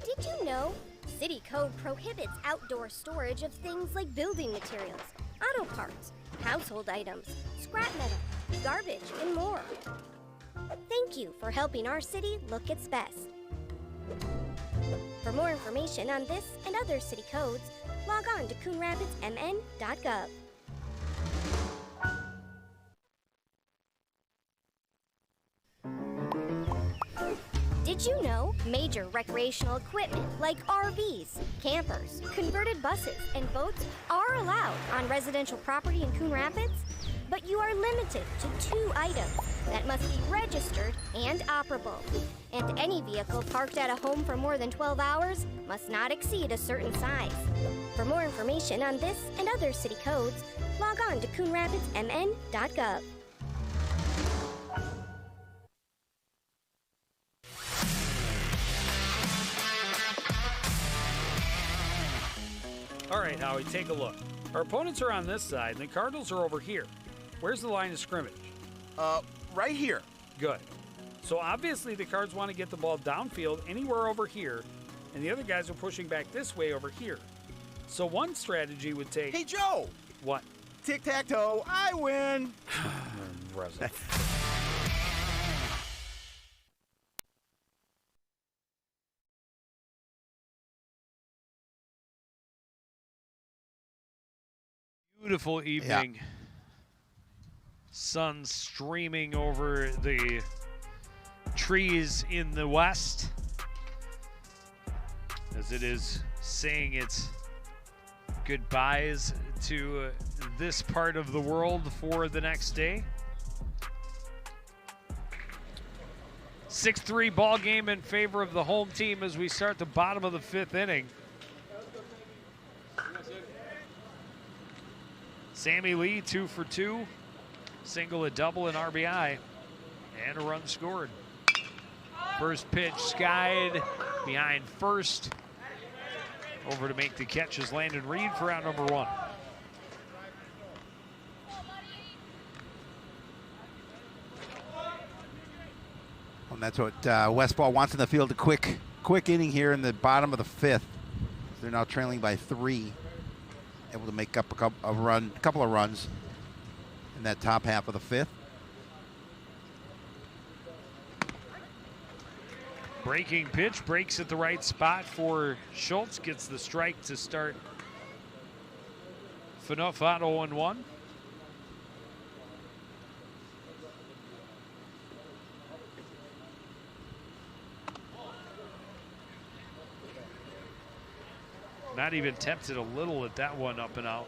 Speaker 8: Did you know? City Code prohibits outdoor storage of things like building materials, auto parts, household items, scrap metal, garbage, and more. Thank you for helping our city look its best. For more information on this and other city codes, log on to coonrapidsmn.gov. Did you know major recreational equipment like RVs, campers, converted buses, and boats are allowed on residential property in Coon Rapids? But you are limited to 2 items that must be registered and operable. And any vehicle parked at a home for more than 12 hours must not exceed a certain size. For more information on this and other city codes, log on to coonrapidsmn.gov.
Speaker 6: All right, Howie, take a look. Our opponents are on this side, and the Cardinals are over here. Where's the line of scrimmage?
Speaker 7: Right here.
Speaker 6: Good. So obviously the Cards want to get the ball downfield anywhere over here, and the other guys are pushing back this way over here. So one strategy would take...
Speaker 7: Hey, Joe!
Speaker 6: What?
Speaker 7: Tic-tac-toe, I win!
Speaker 1: Beautiful evening. Yeah. Sun streaming over the trees in the west as it is saying its goodbyes to this part of the world for the next day. 6-3 ball game in favor of the home team as we start the bottom of the 5th inning. Sammy Lee 2 for 2, single, a double, an RBI, and a run scored. First pitch skied behind first. Over to make the catch is Landon Reed for out number 1.
Speaker 2: And that's what Westphal wants in the field. A quick inning here in the bottom of the 5th. They're now trailing by 3. Able to make up a couple of runs in that top half of the 5th.
Speaker 1: Breaking pitch, breaks at the right spot for Schultz, gets the strike to start Phaneuf out 0-1. Not even tempted a little at that one, up and out.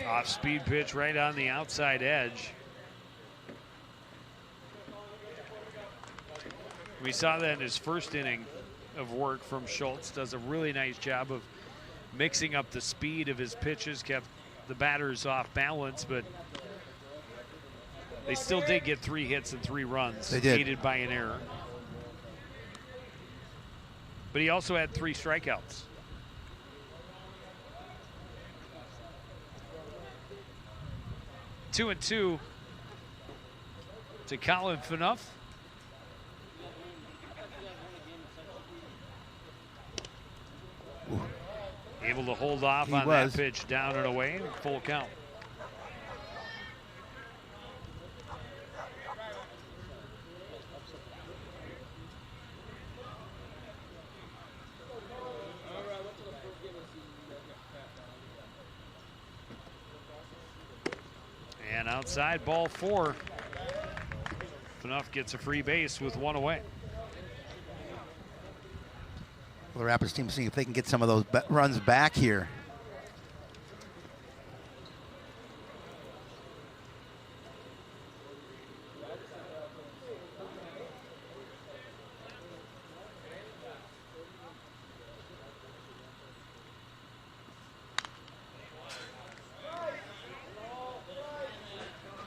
Speaker 1: Off-speed pitch right on the outside edge. We saw that in his first inning of work from Schultz. Does a really nice job of mixing up the speed of his pitches, kept the batters off balance, but they still did get 3 hits and 3 runs.
Speaker 2: They did.
Speaker 1: Aided by an error. But he also had 3 strikeouts. Two and 2 to Colin Phaneuf. Able to hold off on that pitch, down and away, full count. And outside, ball 4. Phaneuf gets a free base with 1 away.
Speaker 2: The Rapids team seeing if they can get some of those runs back here.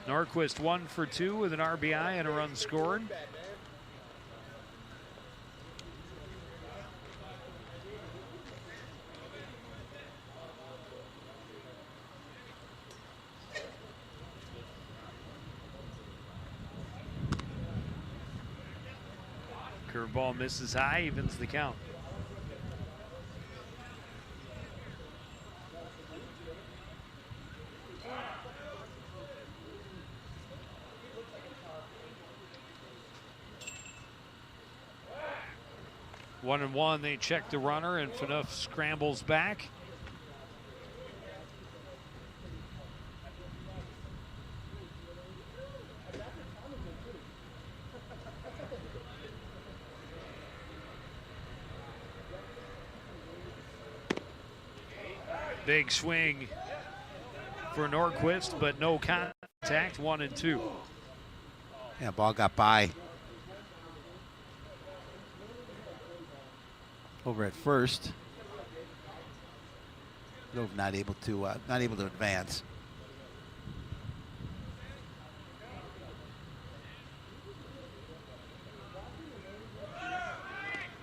Speaker 1: Norquist 1 for 2 with an RBI and a run scored. Curveball misses high, evens the count. One and one, they check the runner, and Phaneuf scrambles back. Big swing for Norquist, but no contact, 1-2.
Speaker 2: Yeah, ball got by. Over at first. Grove not able to advance.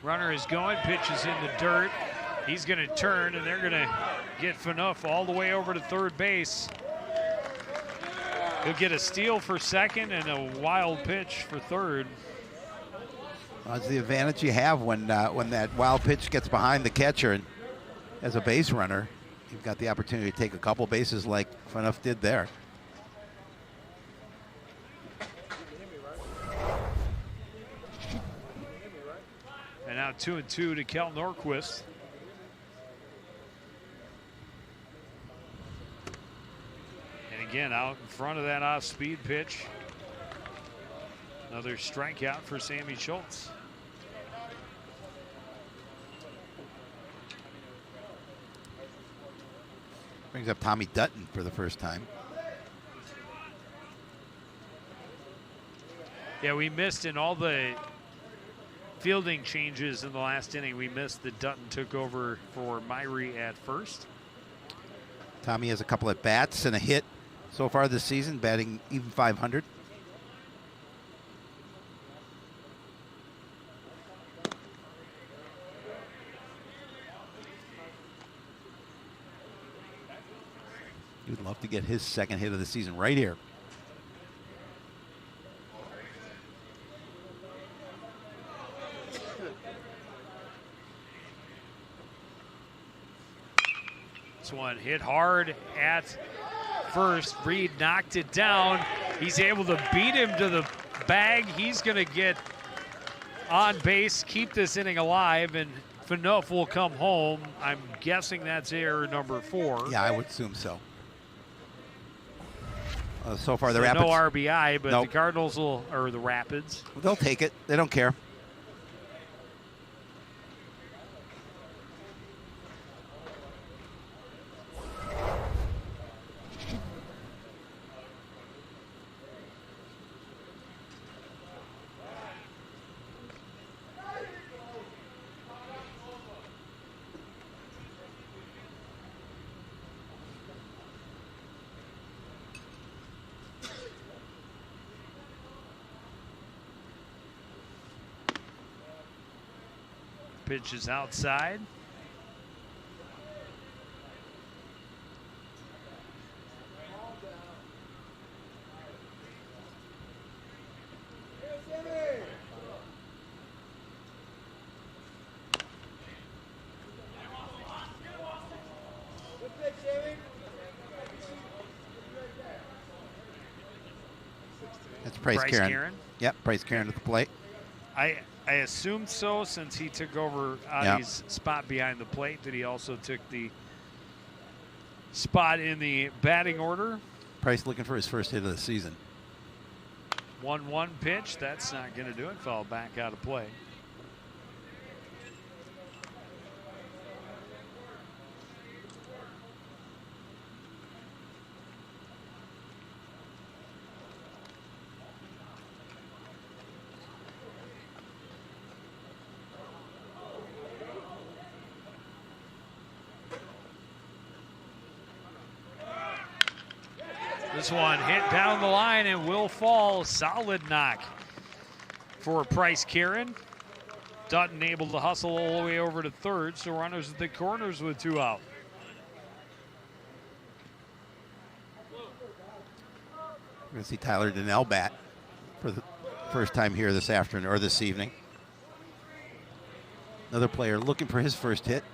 Speaker 1: Runner is going, pitches in the dirt. He's going to turn, and they're going to get Phaneuf all the way over to third base. He'll get a steal for second and a wild pitch for third.
Speaker 2: That's the advantage you have when that wild pitch gets behind the catcher, and as a base runner, you've got the opportunity to take a couple bases like Phaneuf did there.
Speaker 1: And now 2-2 to Kel Norquist. And again, out in front of that off-speed pitch. Another strikeout for Sammy Schultz.
Speaker 2: Brings up Tommy Dutton for the first time.
Speaker 1: Yeah, we missed in all the fielding changes in the last inning. We missed that Dutton took over for Myrie at first.
Speaker 2: Tommy has a couple at bats and a hit so far this season, batting even .500. You'd love to get his second hit of the season right here.
Speaker 1: This one hit hard at first. Reed knocked it down. He's able to beat him to the bag. He's going to get on base, keep this inning alive, and Phaneuf will come home. I'm guessing that's error number 4.
Speaker 2: Yeah, I would assume so. So far, the
Speaker 1: so
Speaker 2: Rapids.
Speaker 1: No RBI, but
Speaker 2: nope.
Speaker 1: the Cardinals will, or the Rapids.
Speaker 2: They'll take it. They don't care.
Speaker 1: Pitch is outside.
Speaker 2: That's Bryce Karen. Yep, Bryce Karen at the plate.
Speaker 1: I assumed so, since he took over Adi's spot behind the plate, that he also took the spot in the batting order.
Speaker 2: Price looking for his first hit of the season.
Speaker 1: 1-1 pitch. That's not going to do it. Foul back out of play. This one hit down the line and will fall. Solid knock for Bryce Karen. Dutton able to hustle all the way over to third, so runners at the corners with 2 out.
Speaker 2: We're going to see Tyler Donnell bat for the first time here this afternoon or this evening. Another player looking for his first hit.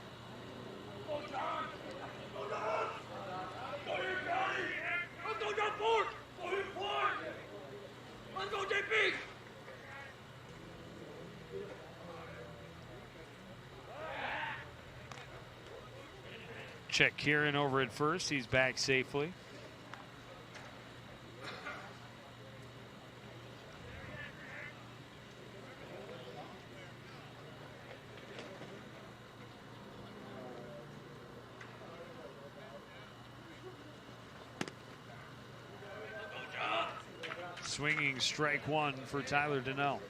Speaker 1: Check Kieran over at first. He's back safely. Swinging strike one for Tyler Donnell.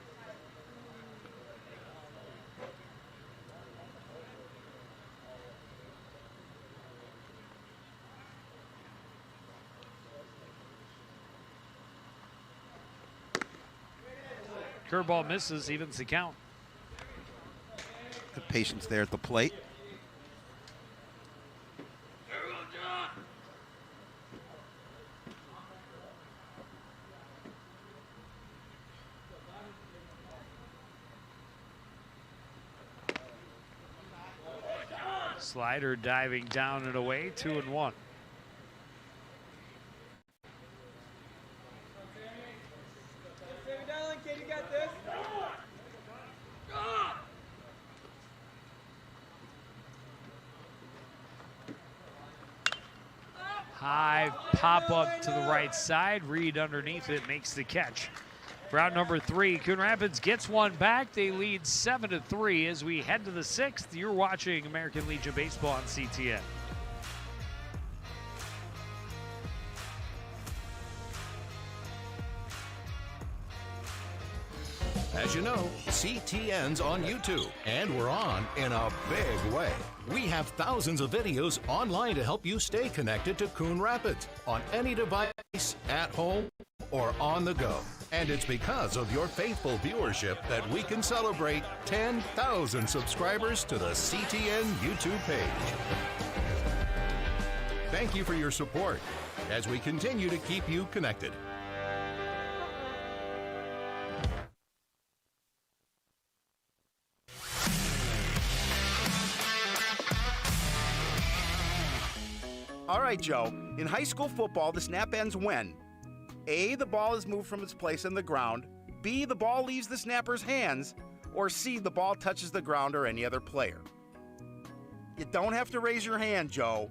Speaker 1: Curveball misses, evens the count.
Speaker 2: Good patience there at the plate.
Speaker 1: Slider diving down and away, 2-1. High pop up to the right side. Reed underneath it makes the catch. For out number 3, Coon Rapids gets one back. They lead 7-3 as we head to the 6th. You're watching American Legion Baseball on CTN.
Speaker 3: As you know, CTN's on YouTube, and we're on in a big way. We have thousands of videos online to help you stay connected to Coon Rapids on any device, at home, or on the go. And it's because of your faithful viewership that we can celebrate 10,000 subscribers to the CTN YouTube page. Thank you for your support as we continue to keep you connected.
Speaker 7: All right, Joe. In high school football, the snap ends when? A, the ball is moved from its place on the ground. B, the ball leaves the snapper's hands. Or C, the ball touches the ground or any other player. You don't have to raise your hand, Joe.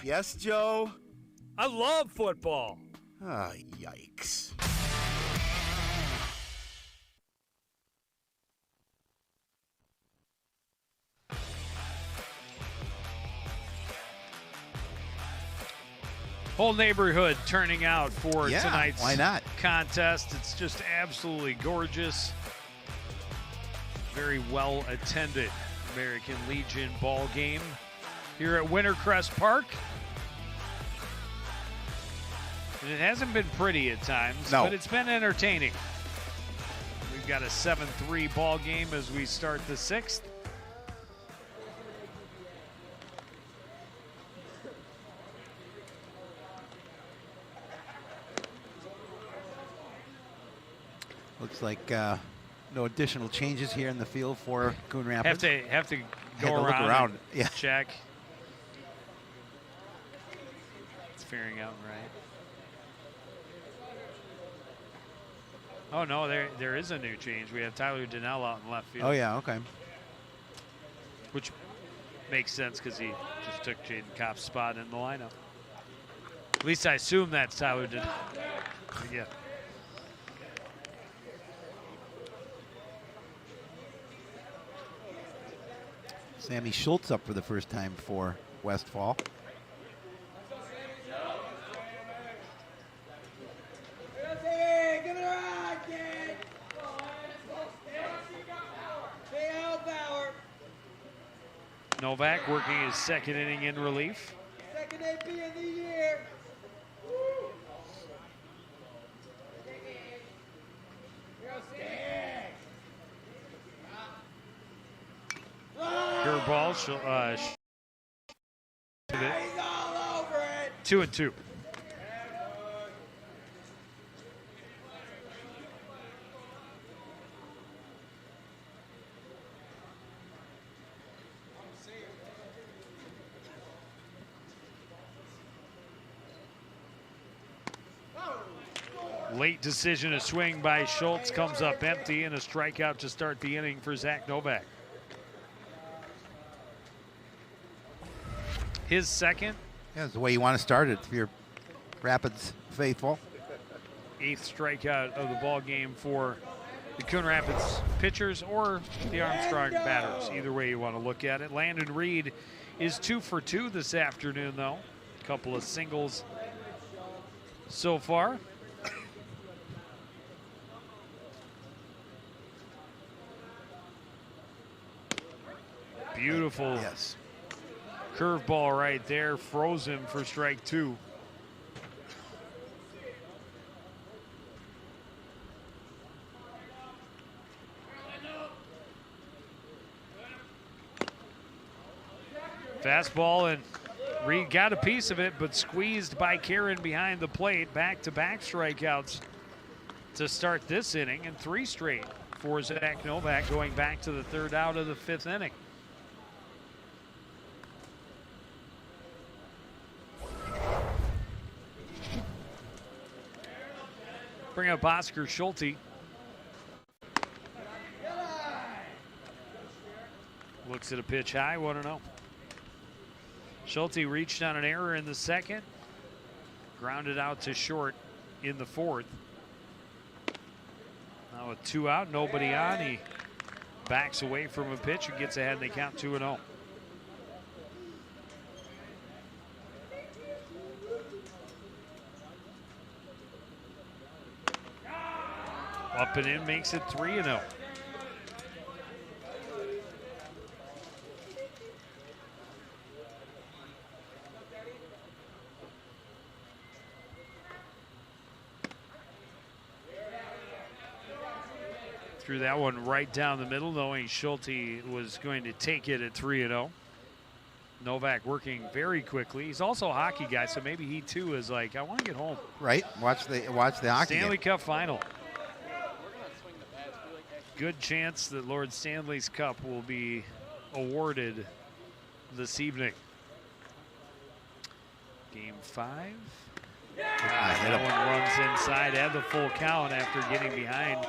Speaker 7: Yes, Joe?
Speaker 6: I love football.
Speaker 7: Ah, yikes.
Speaker 1: Whole neighborhood turning out for
Speaker 2: Yeah,
Speaker 1: tonight's
Speaker 2: why not?
Speaker 1: contest. It's just absolutely gorgeous. Very well attended American Legion ball game here at Wintercrest Park. And it hasn't been pretty at times,
Speaker 2: No.
Speaker 1: but it's been entertaining. We've got a 7-3 ball game as we start the 6th.
Speaker 2: Looks like no additional changes here in the field for Coon Rapids.
Speaker 1: Have to go
Speaker 2: Had to look
Speaker 1: around,
Speaker 2: around.
Speaker 1: and
Speaker 2: Yeah.
Speaker 1: check. It's figuring out right. Oh no, there is a new change. We have Tyler Donnell out in left field.
Speaker 2: Oh yeah, okay.
Speaker 1: Which makes sense because he just took Jaden Kopp's spot in the lineup. At least I assume that's Tyler Donnell. Yeah.
Speaker 2: Sammy Schultz up for the first time for Westphal.
Speaker 1: Novak working his second inning in relief.
Speaker 4: Second AP of the year.
Speaker 1: Curveball.
Speaker 4: He's all over it.
Speaker 1: 2-2. Late decision, a swing by Schultz comes up empty, and a strikeout to start the inning for Zach Novak. His second.
Speaker 2: Yeah, that's the way you want to start it if you're Rapids faithful.
Speaker 1: 8th strikeout of the ball game for the Coon Rapids pitchers or the Armstrong batters. Either way you want to look at it. Landon Reed is 2 for 2 this afternoon, though. A couple of singles so far. Beautiful
Speaker 2: Yes.
Speaker 1: curveball right there, froze him for strike 2. Fastball, and Reed got a piece of it, but squeezed by Karen behind the plate. Back-to-back strikeouts to start this inning, and 3 straight for Zach Novak, going back to the 3rd out of the 5th inning. Bring up Oscar Schulte. Looks at a pitch high, 1-0. Schulte reached on an error in the 2nd, grounded out to short in the 4th. Now with 2 out, nobody on, he backs away from a pitch and gets ahead, and they count 2-0. Up and in, makes it 3-0. Threw that one right down the middle, knowing Schulte was going to take it at 3-0. Novak working very quickly. He's also a hockey guy, so maybe he too is like, I want to get home.
Speaker 2: Right. Watch the hockey
Speaker 1: Stanley
Speaker 2: game.
Speaker 1: Cup final. Good chance that Lord Stanley's Cup will be awarded this evening. Game 5. That one runs inside, had the full count after getting behind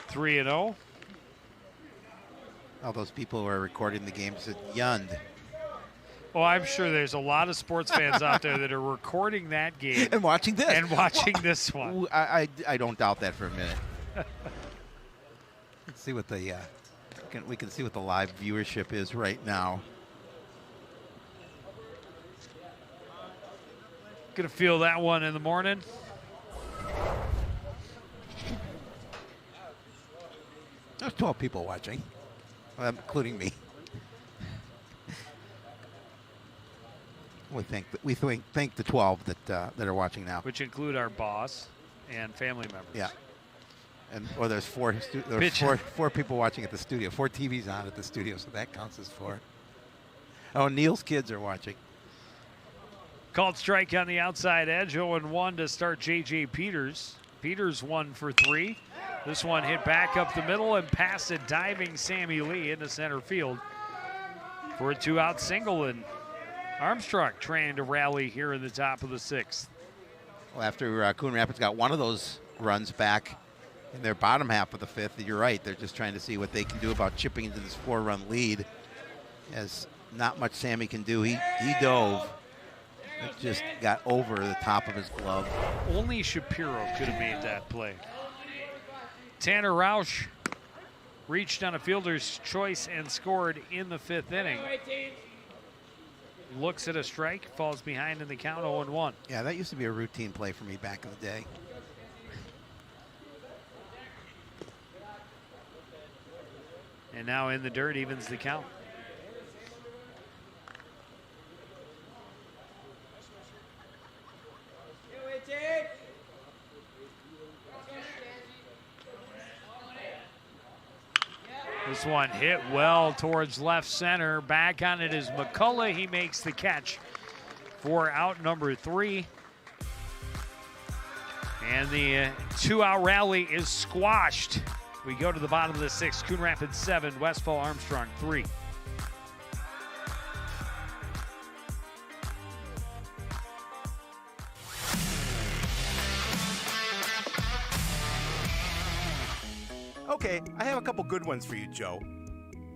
Speaker 1: 3-0.
Speaker 2: All those people who are recording the game said Yund.
Speaker 1: Well, I'm sure there's a lot of sports fans out there that are recording that game
Speaker 2: And watching this.
Speaker 1: and watching this one.
Speaker 2: Ooh, I don't doubt that for a minute. Let's see what the we can see what the live viewership is right now.
Speaker 1: Gonna feel that one in the morning.
Speaker 2: There's 12 people watching, including me. We thank the 12 that are watching now.
Speaker 1: Which include our boss and family members.
Speaker 2: Yeah. And there's four people watching at the studio. 4 TVs on at the studio, so that counts as 4. Oh, Neil's kids are watching.
Speaker 1: Called strike on the outside edge. 0-1 to start J.J. Peters. Peters 1 for 3. This one hit back up the middle and past a diving Sammy Lee into center field for a 2-out single. And Armstrong trying to rally here in the top of the 6th.
Speaker 2: Well, after Coon Rapids got one of those runs back in their bottom half of the 5th, you're right. They're just trying to see what they can do about chipping into this 4-run lead. As not much Sammy can do. He dove. It just got over the top of his glove.
Speaker 1: Only Shapiro could have made that play. Tanner Rausch reached on a fielder's choice and scored in the 5th inning. Looks at a strike, falls behind in the count, 0-1.
Speaker 2: Yeah, that used to be a routine play for me back in the day.
Speaker 1: And now in the dirt, evens the count. This one hit well towards left center. Back on it is McCullough. He makes the catch for out number 3. And the 2-out rally is squashed. We go to the bottom of the 6th. Coon Rapids 7, Westphal-Armstrong 3.
Speaker 7: Okay, I have a couple good ones for you, Joe.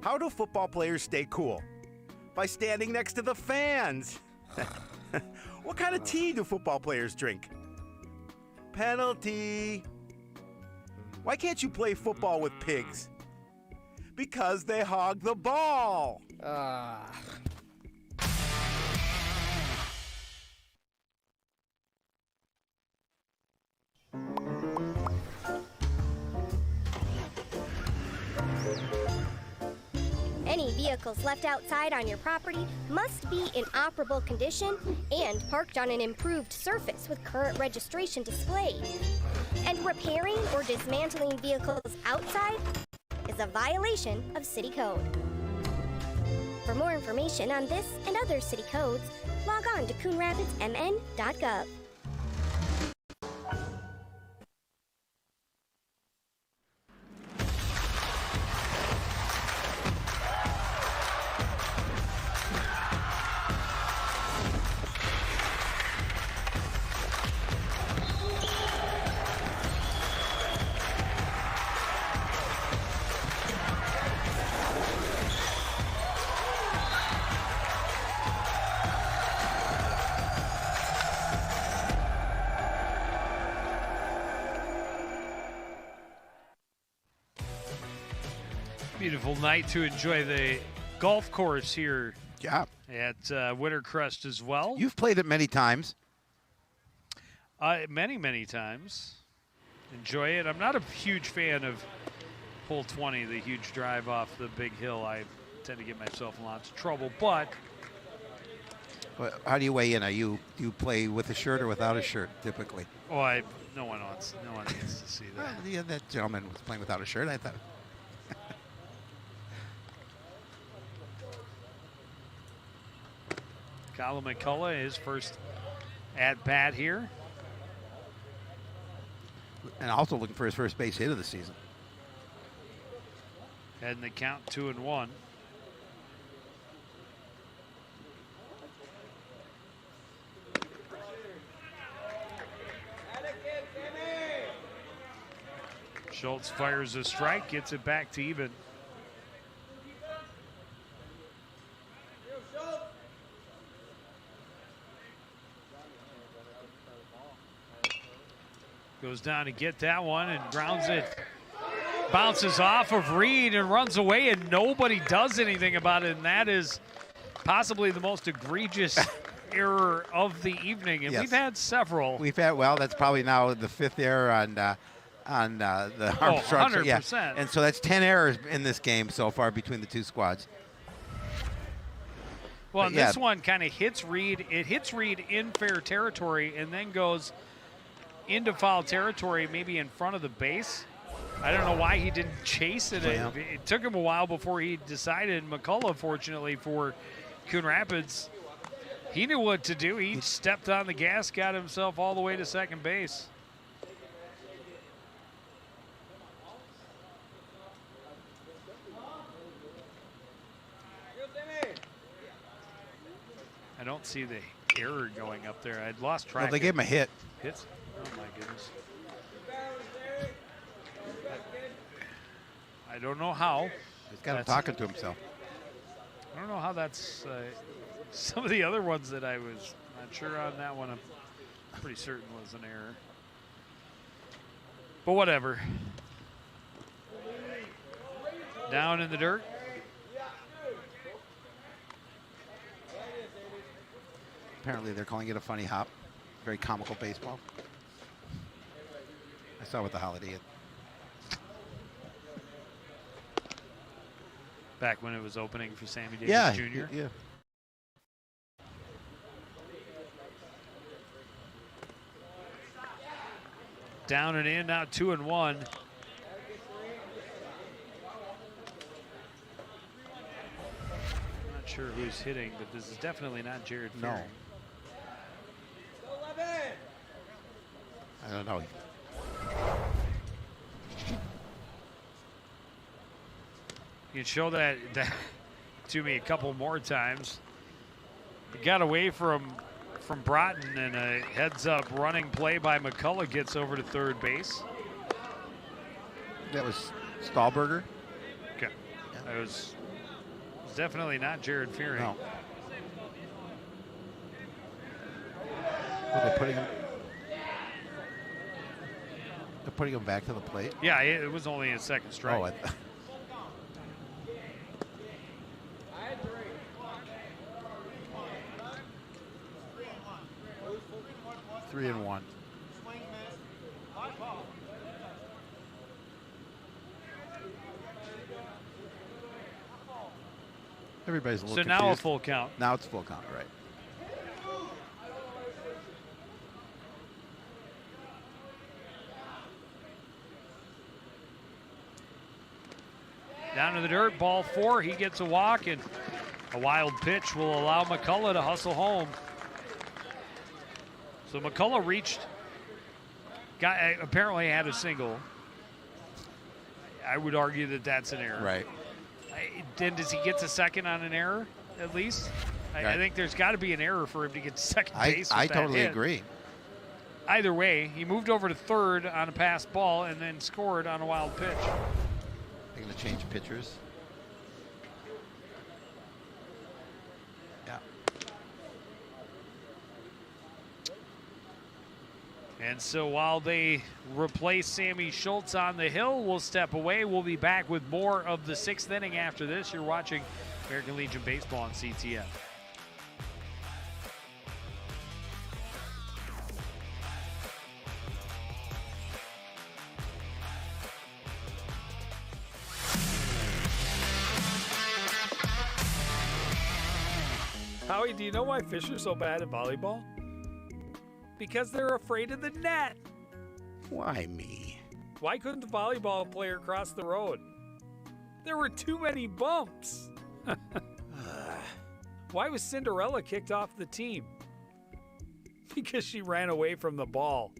Speaker 7: How do football players stay cool? By standing next to the fans. What kind of tea do football players drink? Penalty. Why can't you play football with pigs? Because they hog the ball.
Speaker 8: Vehicles left outside on your property must be in operable condition and parked on an improved surface with current registration displayed. And repairing or dismantling vehicles outside is a violation of city code. For more information on this and other city codes, log on to coonrapidsmn.gov.
Speaker 1: Beautiful night to enjoy the golf course here
Speaker 2: Yeah.
Speaker 1: at Wintercrest as well.
Speaker 2: You've played it many times.
Speaker 1: Many times. Enjoy it. I'm not a huge fan of hole 20, the huge drive off the big hill. I tend to get myself in lots of trouble, but
Speaker 2: How do you weigh in? Do you play with a shirt or without a shirt typically?
Speaker 1: no one needs to see that.
Speaker 2: Yeah, that gentleman was playing without a shirt. I thought.
Speaker 1: Colin McCullough, his first at bat here.
Speaker 2: And also looking for his first base hit of the season.
Speaker 1: Heading the count 2-1. Schultz fires a strike, gets it back to even. Goes down to get that one and grounds it. Bounces off of Reed and runs away, and nobody does anything about it. And that is possibly the most egregious error of the evening. And
Speaker 2: Yes.
Speaker 1: we've had several.
Speaker 2: Well, that's probably now the fifth error on the Armstrong.
Speaker 1: 100%.
Speaker 2: Yeah. And so that's 10 errors in this game so far between the two squads.
Speaker 1: Well,
Speaker 2: But
Speaker 1: and
Speaker 2: yeah.
Speaker 1: this one kind of hits Reed. It hits Reed in fair territory and then goes into foul territory, maybe in front of the base. I don't know why he didn't chase it.
Speaker 2: Yeah.
Speaker 1: It took him a while before he decided. McCullough, fortunately for Coon Rapids, he knew what to do. He stepped on the gas, got himself all the way to second base. I don't see the error going up there. I'd lost track.
Speaker 2: Well, they gave him a hit.
Speaker 1: Hits? Oh, my goodness. I don't know how.
Speaker 2: He's got him
Speaker 1: That's-
Speaker 2: talking to himself.
Speaker 1: I don't know how that's some of the other ones that I was not sure on. That one I'm pretty certain was an error. But whatever. Down in the dirt.
Speaker 2: Apparently they're calling it a funny hop. Very comical baseball. I saw what the Holiday is.
Speaker 1: Back when it was opening for Sammy Davis
Speaker 2: Yeah,
Speaker 1: Jr.
Speaker 2: yeah.
Speaker 1: Down and in, now 2-1. Not sure who's hitting, but this is definitely not Jared
Speaker 2: No.
Speaker 1: Fearing.
Speaker 2: I don't know.
Speaker 1: You can show that to me a couple more times. He got away from Broughton, and a heads-up running play by McCullough gets over to third base.
Speaker 2: That was Stahlberger.
Speaker 1: Okay. That was definitely not Jared Fearing.
Speaker 2: No. Were they putting him? They're putting him back to the plate.
Speaker 1: Yeah, it was only a second strike.
Speaker 2: Oh, 3-1. Everybody's a little
Speaker 1: So
Speaker 2: confused.
Speaker 1: now a full count.
Speaker 2: Now it's full count, right?
Speaker 1: Down to the dirt, ball 4. He gets a walk, and a wild pitch will allow McCullough to hustle home. So McCullough apparently had a single. I would argue that that's an error.
Speaker 2: Right.
Speaker 1: Then does he get to second on an error at least? I
Speaker 2: Right.
Speaker 1: think there's got to be an error for him to get to second base.
Speaker 2: I
Speaker 1: with that
Speaker 2: totally
Speaker 1: hit.
Speaker 2: agree.
Speaker 1: Either way, he moved over to third on a pass ball and then scored on a wild pitch.
Speaker 2: They're going to change pitchers. Yeah.
Speaker 1: And so while they replace Sammy Schultz on the hill, we'll step away. We'll be back with more of the 6th inning after this. You're watching American Legion Baseball on CTN.
Speaker 6: Howie, do you know why fish are so bad at volleyball? Because they're afraid of the net.
Speaker 7: Why me?
Speaker 6: Why couldn't the volleyball player cross the road? There were too many bumps. Why was Cinderella kicked off the team? Because she ran away from the ball.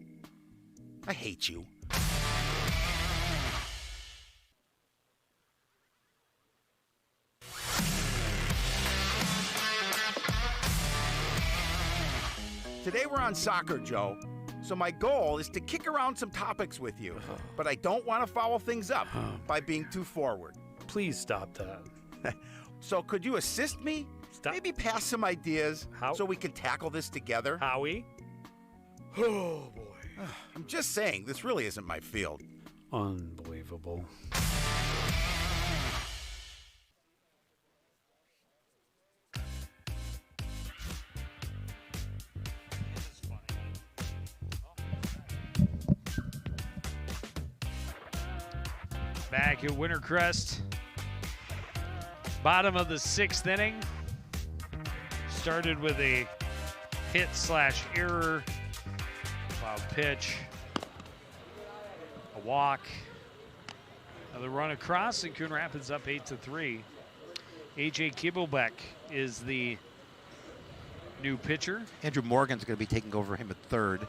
Speaker 7: I hate you. Today we're on soccer, Joe. So my goal is to kick around some topics with you, but I don't want to foul things up by being too forward.
Speaker 6: Please stop that.
Speaker 7: So could you assist me?
Speaker 6: Stop.
Speaker 7: Maybe pass some ideas
Speaker 6: How?
Speaker 7: so we can tackle this together?
Speaker 6: Howie? Oh, boy.
Speaker 7: I'm just saying, this really isn't my field.
Speaker 6: Unbelievable.
Speaker 1: Back at Wintercrest, bottom of the 6th inning. Started with a hit/error, wild pitch, a walk, another run across, and Coon Rapids up 8-3. AJ Kibblebeck is the new pitcher.
Speaker 2: Andrew Morgan's going to be taking over him at third.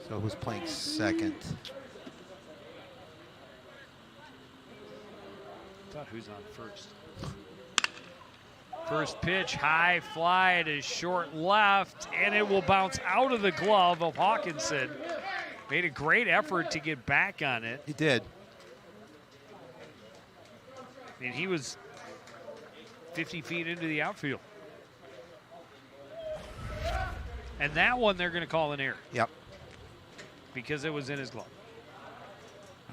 Speaker 2: So who's playing second?
Speaker 1: Thought who's on first. First pitch, high fly to short left, and it will bounce out of the glove of Hawkinson. Made a great effort to get back on it.
Speaker 2: He did.
Speaker 1: I mean, he was 50 feet into the outfield. And that one they're going to call an error
Speaker 2: Yep.
Speaker 1: because it was in his glove.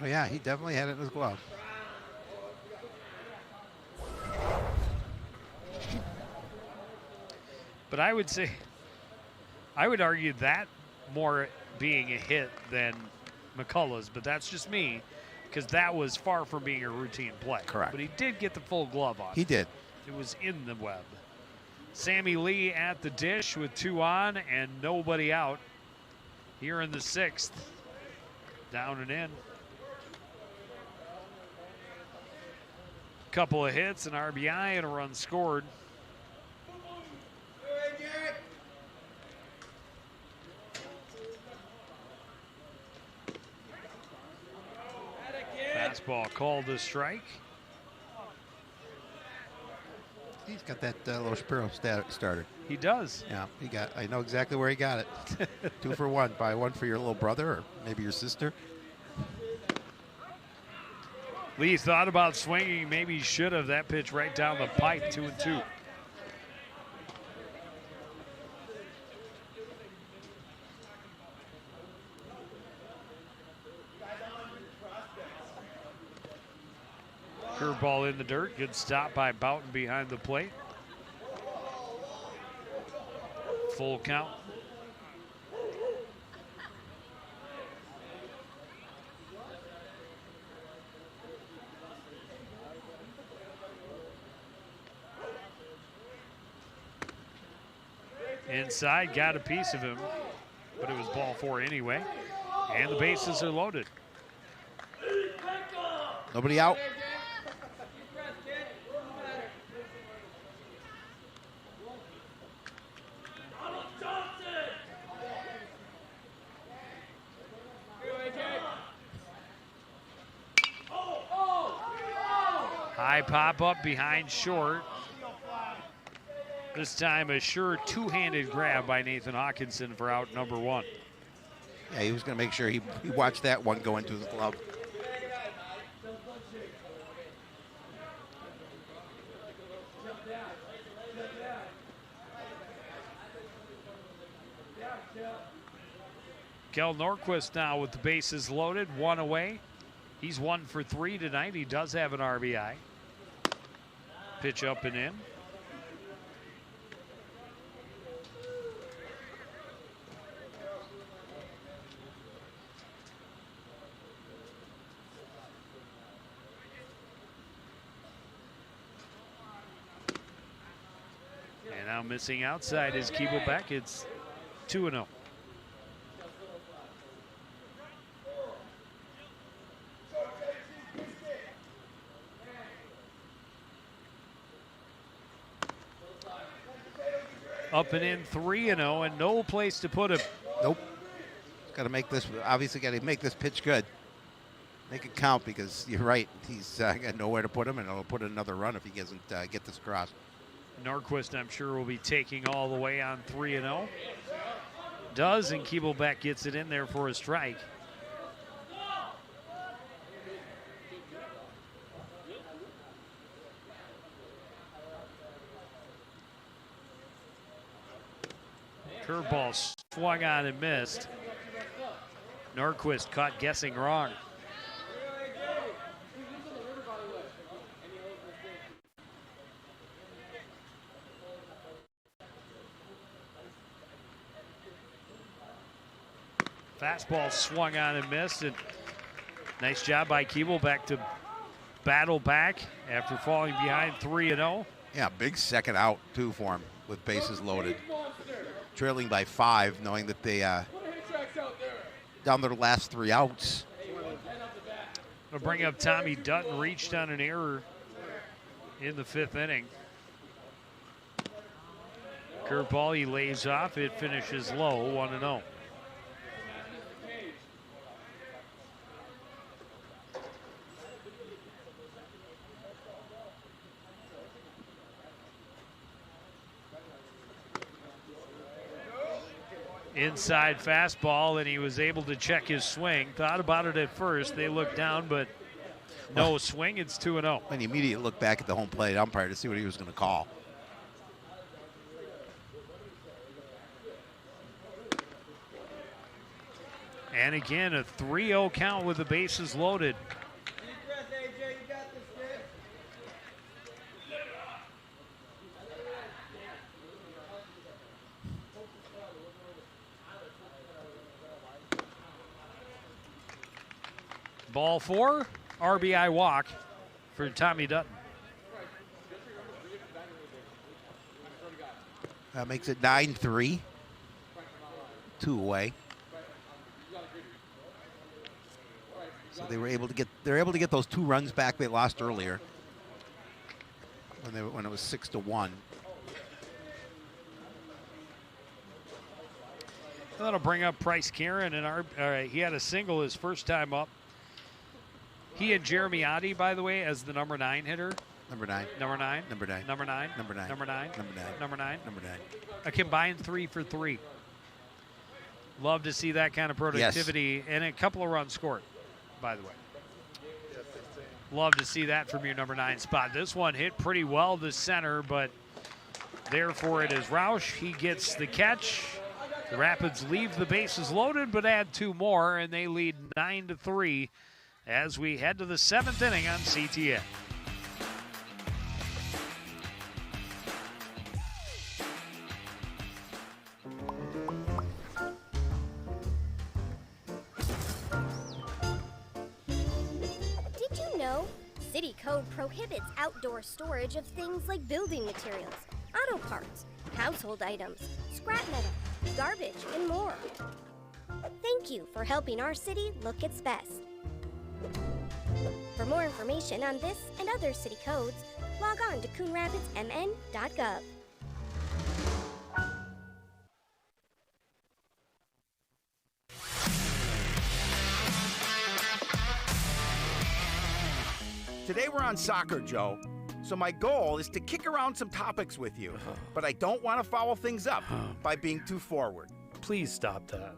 Speaker 2: Oh, yeah, he definitely had it in his glove.
Speaker 1: But I would argue that more being a hit than McCullough's, but that's just me, because that was far from being a routine play.
Speaker 2: Correct.
Speaker 1: But he did get the full glove on.
Speaker 2: He did.
Speaker 1: It was in the web. Sammy Lee at the dish with 2 on and nobody out here in the 6th. Down and in. Couple of hits, an RBI, and a run scored. Fastball called a strike.
Speaker 2: He's got that little Shapiro starter.
Speaker 1: He does.
Speaker 2: Yeah, he got. I know exactly where he got it. 2 for 1. Buy one for your little brother or maybe your sister.
Speaker 1: Lee thought about swinging. Maybe he should have. That pitch right down the pipe, 2-2. Curveball in the dirt. Good stop by Boughton behind the plate. Full count. Inside, got a piece of him, but it was ball 4 anyway. And the bases are loaded.
Speaker 2: Nobody out.
Speaker 1: High pop up behind short. This time a sure two-handed grab by Nathan Hawkinson for out number 1.
Speaker 2: Yeah, he was going to make sure he watched that one go into his glove.
Speaker 1: Kel Norquist now with the bases loaded, 1 away. He's 1 for 3 tonight. He does have an RBI. Pitch up and in. And now missing outside is Keeble Beck. It's 2-0. Up and in 3-0 and no place to put him.
Speaker 2: Nope. Got to make this, obviously got to make this pitch good. Make it count because you're right. He's got nowhere to put him, and it'll put another run if he doesn't get this across.
Speaker 1: Norquist, I'm sure, will be taking all the way on 3-0. Does, and Keeble Beck gets it in there for a strike. Curveball swung on and missed. Norquist caught guessing wrong. Fastball swung on and missed. And nice job by Keeble Beck to battle back after falling behind 3-0.
Speaker 2: Yeah, big second out, too, for him with bases loaded. Trailing by 5, knowing that they down their last 3 outs.
Speaker 1: Gonna bring up Tommy Dutton, reached on an error in the 5th inning. Curveball, he lays off. It finishes low, 1-0. Inside fastball, and he was able to check his swing. Thought about it at first. They looked down, but no swing. It's 2-0.
Speaker 2: And he immediately looked back at the home plate umpire to see what he was going to call.
Speaker 1: And again, a 3-0 count with the bases loaded.
Speaker 4: Deep breath, AJ. You got this, kid.
Speaker 1: Ball 4, RBI walk for Tommy Dutton.
Speaker 2: Makes it 9-3. 2 away. So they were able to get those 2 runs back they lost earlier when it was 6-1.
Speaker 1: That'll bring up Bryce Karen, and he had a single his first time up. He and Jeremy Oddie, by the way, as the number 9 hitter.
Speaker 2: Number 9.
Speaker 1: Number 9.
Speaker 2: Number 9.
Speaker 1: Number 9.
Speaker 2: Number 9.
Speaker 1: Number 9.
Speaker 2: Number 9.
Speaker 1: Number 9.
Speaker 2: Number 9.
Speaker 1: A combined 3 for 3. Love to see that kind of productivity, and a couple of runs scored, by the way. Love to see that from your number 9 spot. This one hit pretty well to center, but there for it is Roush. He gets the catch. The Rapids leave the bases loaded, but add 2 more, and they lead 9-3 as we head to the 7th inning on CTN.
Speaker 8: Did you know? City code prohibits outdoor storage of things like building materials. auto parts, household items, scrap metal, garbage, and more. Thank you for helping our city look its best. For more information on this and other city codes, log on to coonrapidsmn.gov.
Speaker 7: Today we're on soccer, Joe. So my goal is to kick around some topics with you, but I don't want to foul things up by being too forward.
Speaker 6: Please stop that.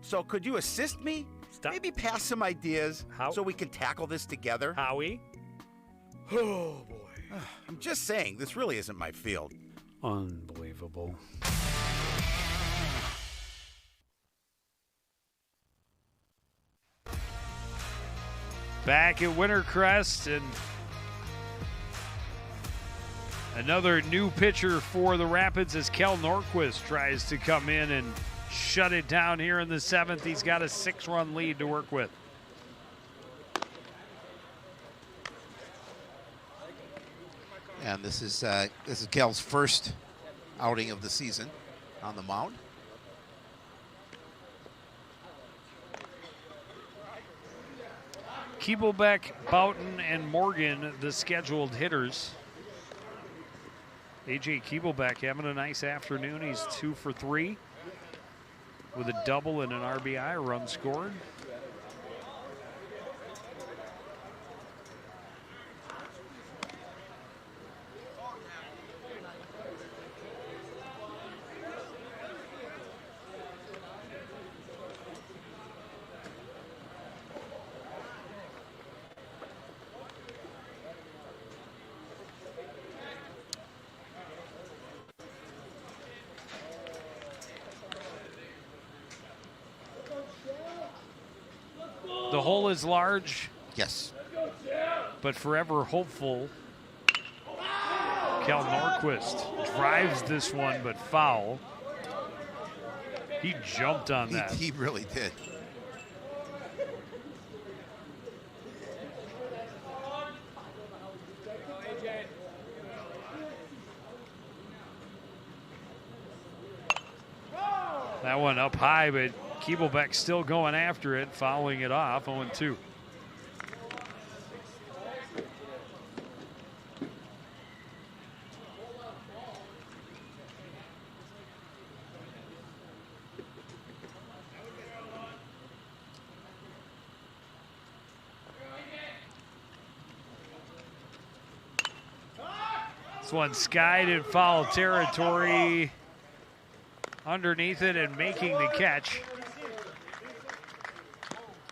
Speaker 7: So could you assist me?
Speaker 6: Stop.
Speaker 7: Maybe pass some ideas
Speaker 6: How?
Speaker 7: so we can tackle this together?
Speaker 6: Howie? Oh, boy.
Speaker 7: I'm just saying, this really isn't my field.
Speaker 6: Unbelievable.
Speaker 1: Back at Wintercrest, and another new pitcher for the Rapids as Kel Norquist tries to come in and shut it down here in the 7th. He's got a 6-run lead to work with.
Speaker 2: And this is Kel's first outing of the season on the mound.
Speaker 1: Keeblebeck, Boughton, and Morgan, the scheduled hitters. A.J. Keeblebeck having a nice afternoon. He's 2 for 3 with a double and an RBI, a run scored. The hole is large,
Speaker 2: Yes.
Speaker 1: but forever hopeful. Kel Norquist drives this one, but foul. He jumped on that.
Speaker 2: He really did.
Speaker 1: That one up high, but Keeblebeck still going after it, fouling it off, 0-2. This one skied in foul territory. Underneath it and making the catch.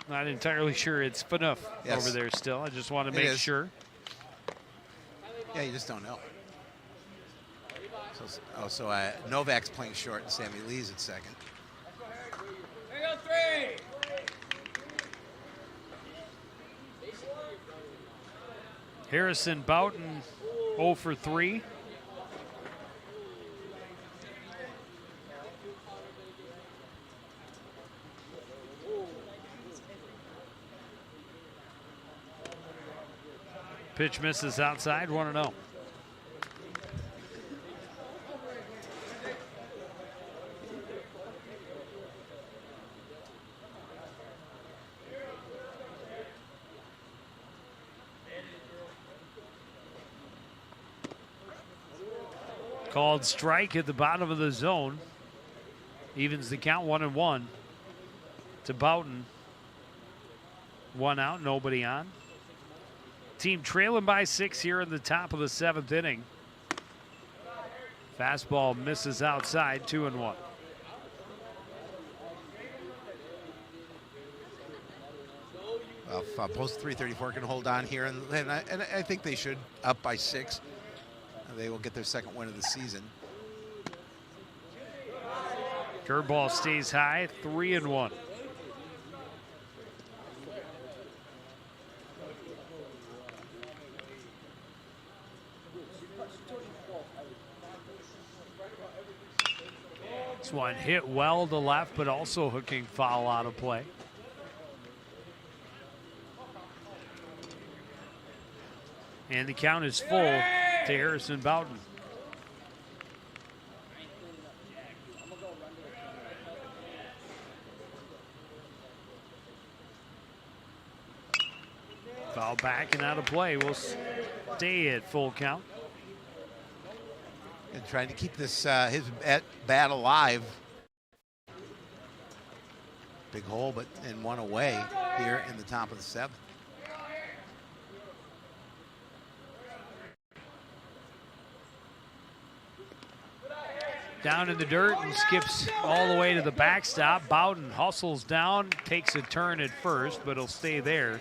Speaker 1: Not entirely sure it's Phaneuf over there still. I just want to make sure.
Speaker 2: Yeah, you just don't know. So Novak's playing short and Sammy Lee's at second.
Speaker 4: There go 3.
Speaker 1: Harrison Boughton 0 for 3. Pitch misses outside, 1-0. Called strike at the bottom of the zone. Evens the count, 1-1 to Boughton. 1 out, nobody on. Team trailing by 6 here in the top of the 7th inning. Fastball misses outside, 2-1.
Speaker 2: Well, if post 334 can hold on here, and I think they should, up by 6. They will get their second win of the season.
Speaker 1: Curveball stays high, 3-1. This one hit well to left, but also hooking foul out of play. And the count is full to Harrison Boughton. Foul back and out of play. Will stay at full count.
Speaker 2: And trying to keep this his bat alive. Big hole, but and one away here in the top of the 7th.
Speaker 1: Down in the dirt and skips all the way to the backstop. Bowden hustles down, takes a turn at first, but he'll stay there.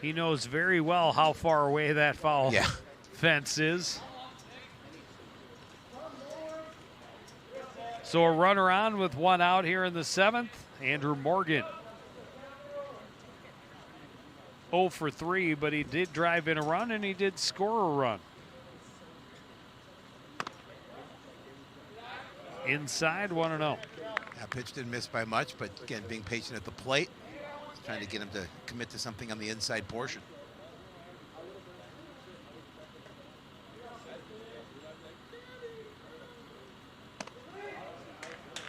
Speaker 1: He knows very well how far away that foul fence is. So a runner on with one out here in the 7th. Andrew Morgan. 0 for 3, but he did drive in a run and he did score a run. Inside 1-0.
Speaker 2: That pitch didn't miss by much, but again, being patient at the plate, trying to get him to commit to something on the inside portion.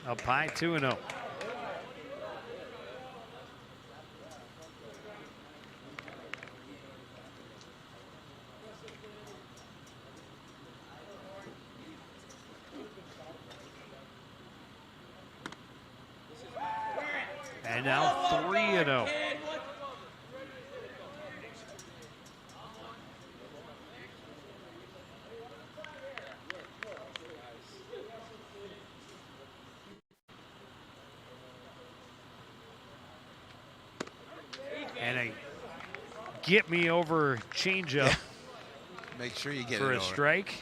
Speaker 1: Up high, 2-0. And now 3-0. And a get me over changeup.
Speaker 2: Make sure you get
Speaker 1: for
Speaker 2: it
Speaker 1: a
Speaker 2: over.
Speaker 1: strike.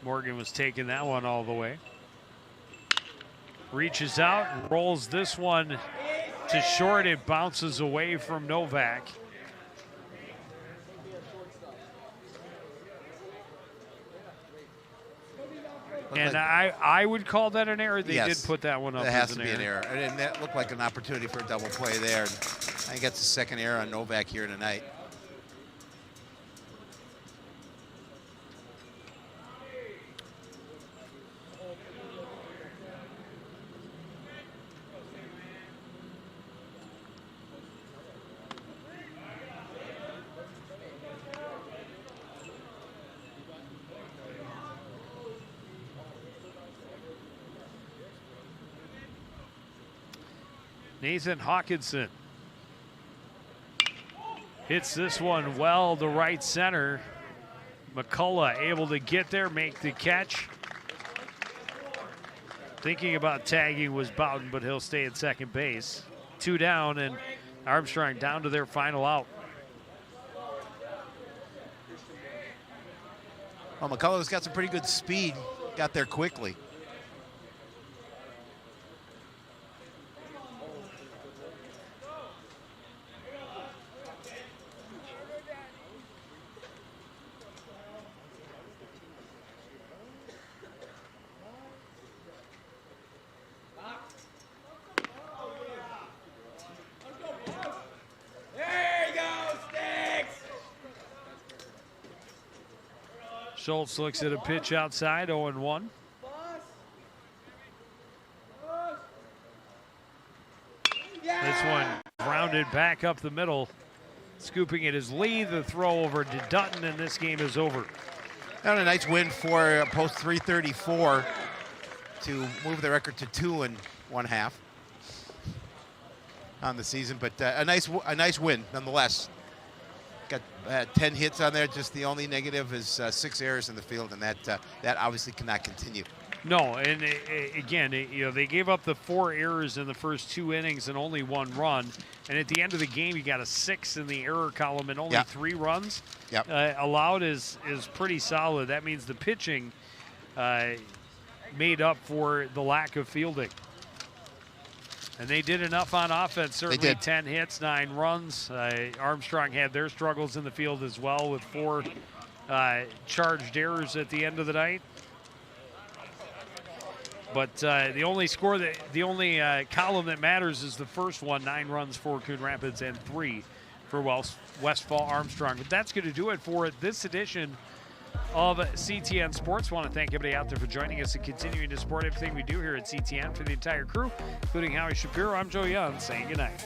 Speaker 1: Morgan was taking that one all the way. Reaches out and rolls this one to short. It bounces away from Novak. And I would call that an error. They did put that one up
Speaker 2: That has
Speaker 1: as
Speaker 2: to
Speaker 1: an
Speaker 2: be
Speaker 1: error.
Speaker 2: an error. And that looked like an opportunity for a double play there. And I think that's the second error on Novak here tonight.
Speaker 1: Nathan Hawkinson hits this one well to right center. McCullough able to get there, make the catch. Thinking about tagging was Bowden, but he'll stay at second base. 2 down, and Armstrong down to their final out.
Speaker 2: Well, McCullough's got some pretty good speed. Got there quickly.
Speaker 1: Schultz looks at a pitch outside, 0-1. This one grounded back up the middle. Scooping it is Lee. The throw over to Dutton, and this game is over.
Speaker 2: And a nice win for post 334 to move the record to 2 1/2 on the season. But a nice win nonetheless. Got 10 hits on there. Just the only negative is 6 errors in the field, and that obviously cannot continue.
Speaker 1: No, and again, they gave up the 4 errors in the first 2 innings and only 1 run. And at the end of the game, you got a 6 in the error column and only 3 runs. Allowed is pretty solid. That means the pitching made up for the lack of fielding. And they did enough on offense, certainly 10 hits, 9 runs. Armstrong had their struggles in the field as well with 4 charged errors at the end of the night. But the only column that matters is the first one, 9 runs for Coon Rapids and 3 for Westphal-Armstrong. But that's going to do it for this edition of CTN Sports. Want to thank everybody out there for joining us and continuing to support everything we do here at CTN. For the entire crew, including Howie Shapiro, I'm Joe Young saying goodnight.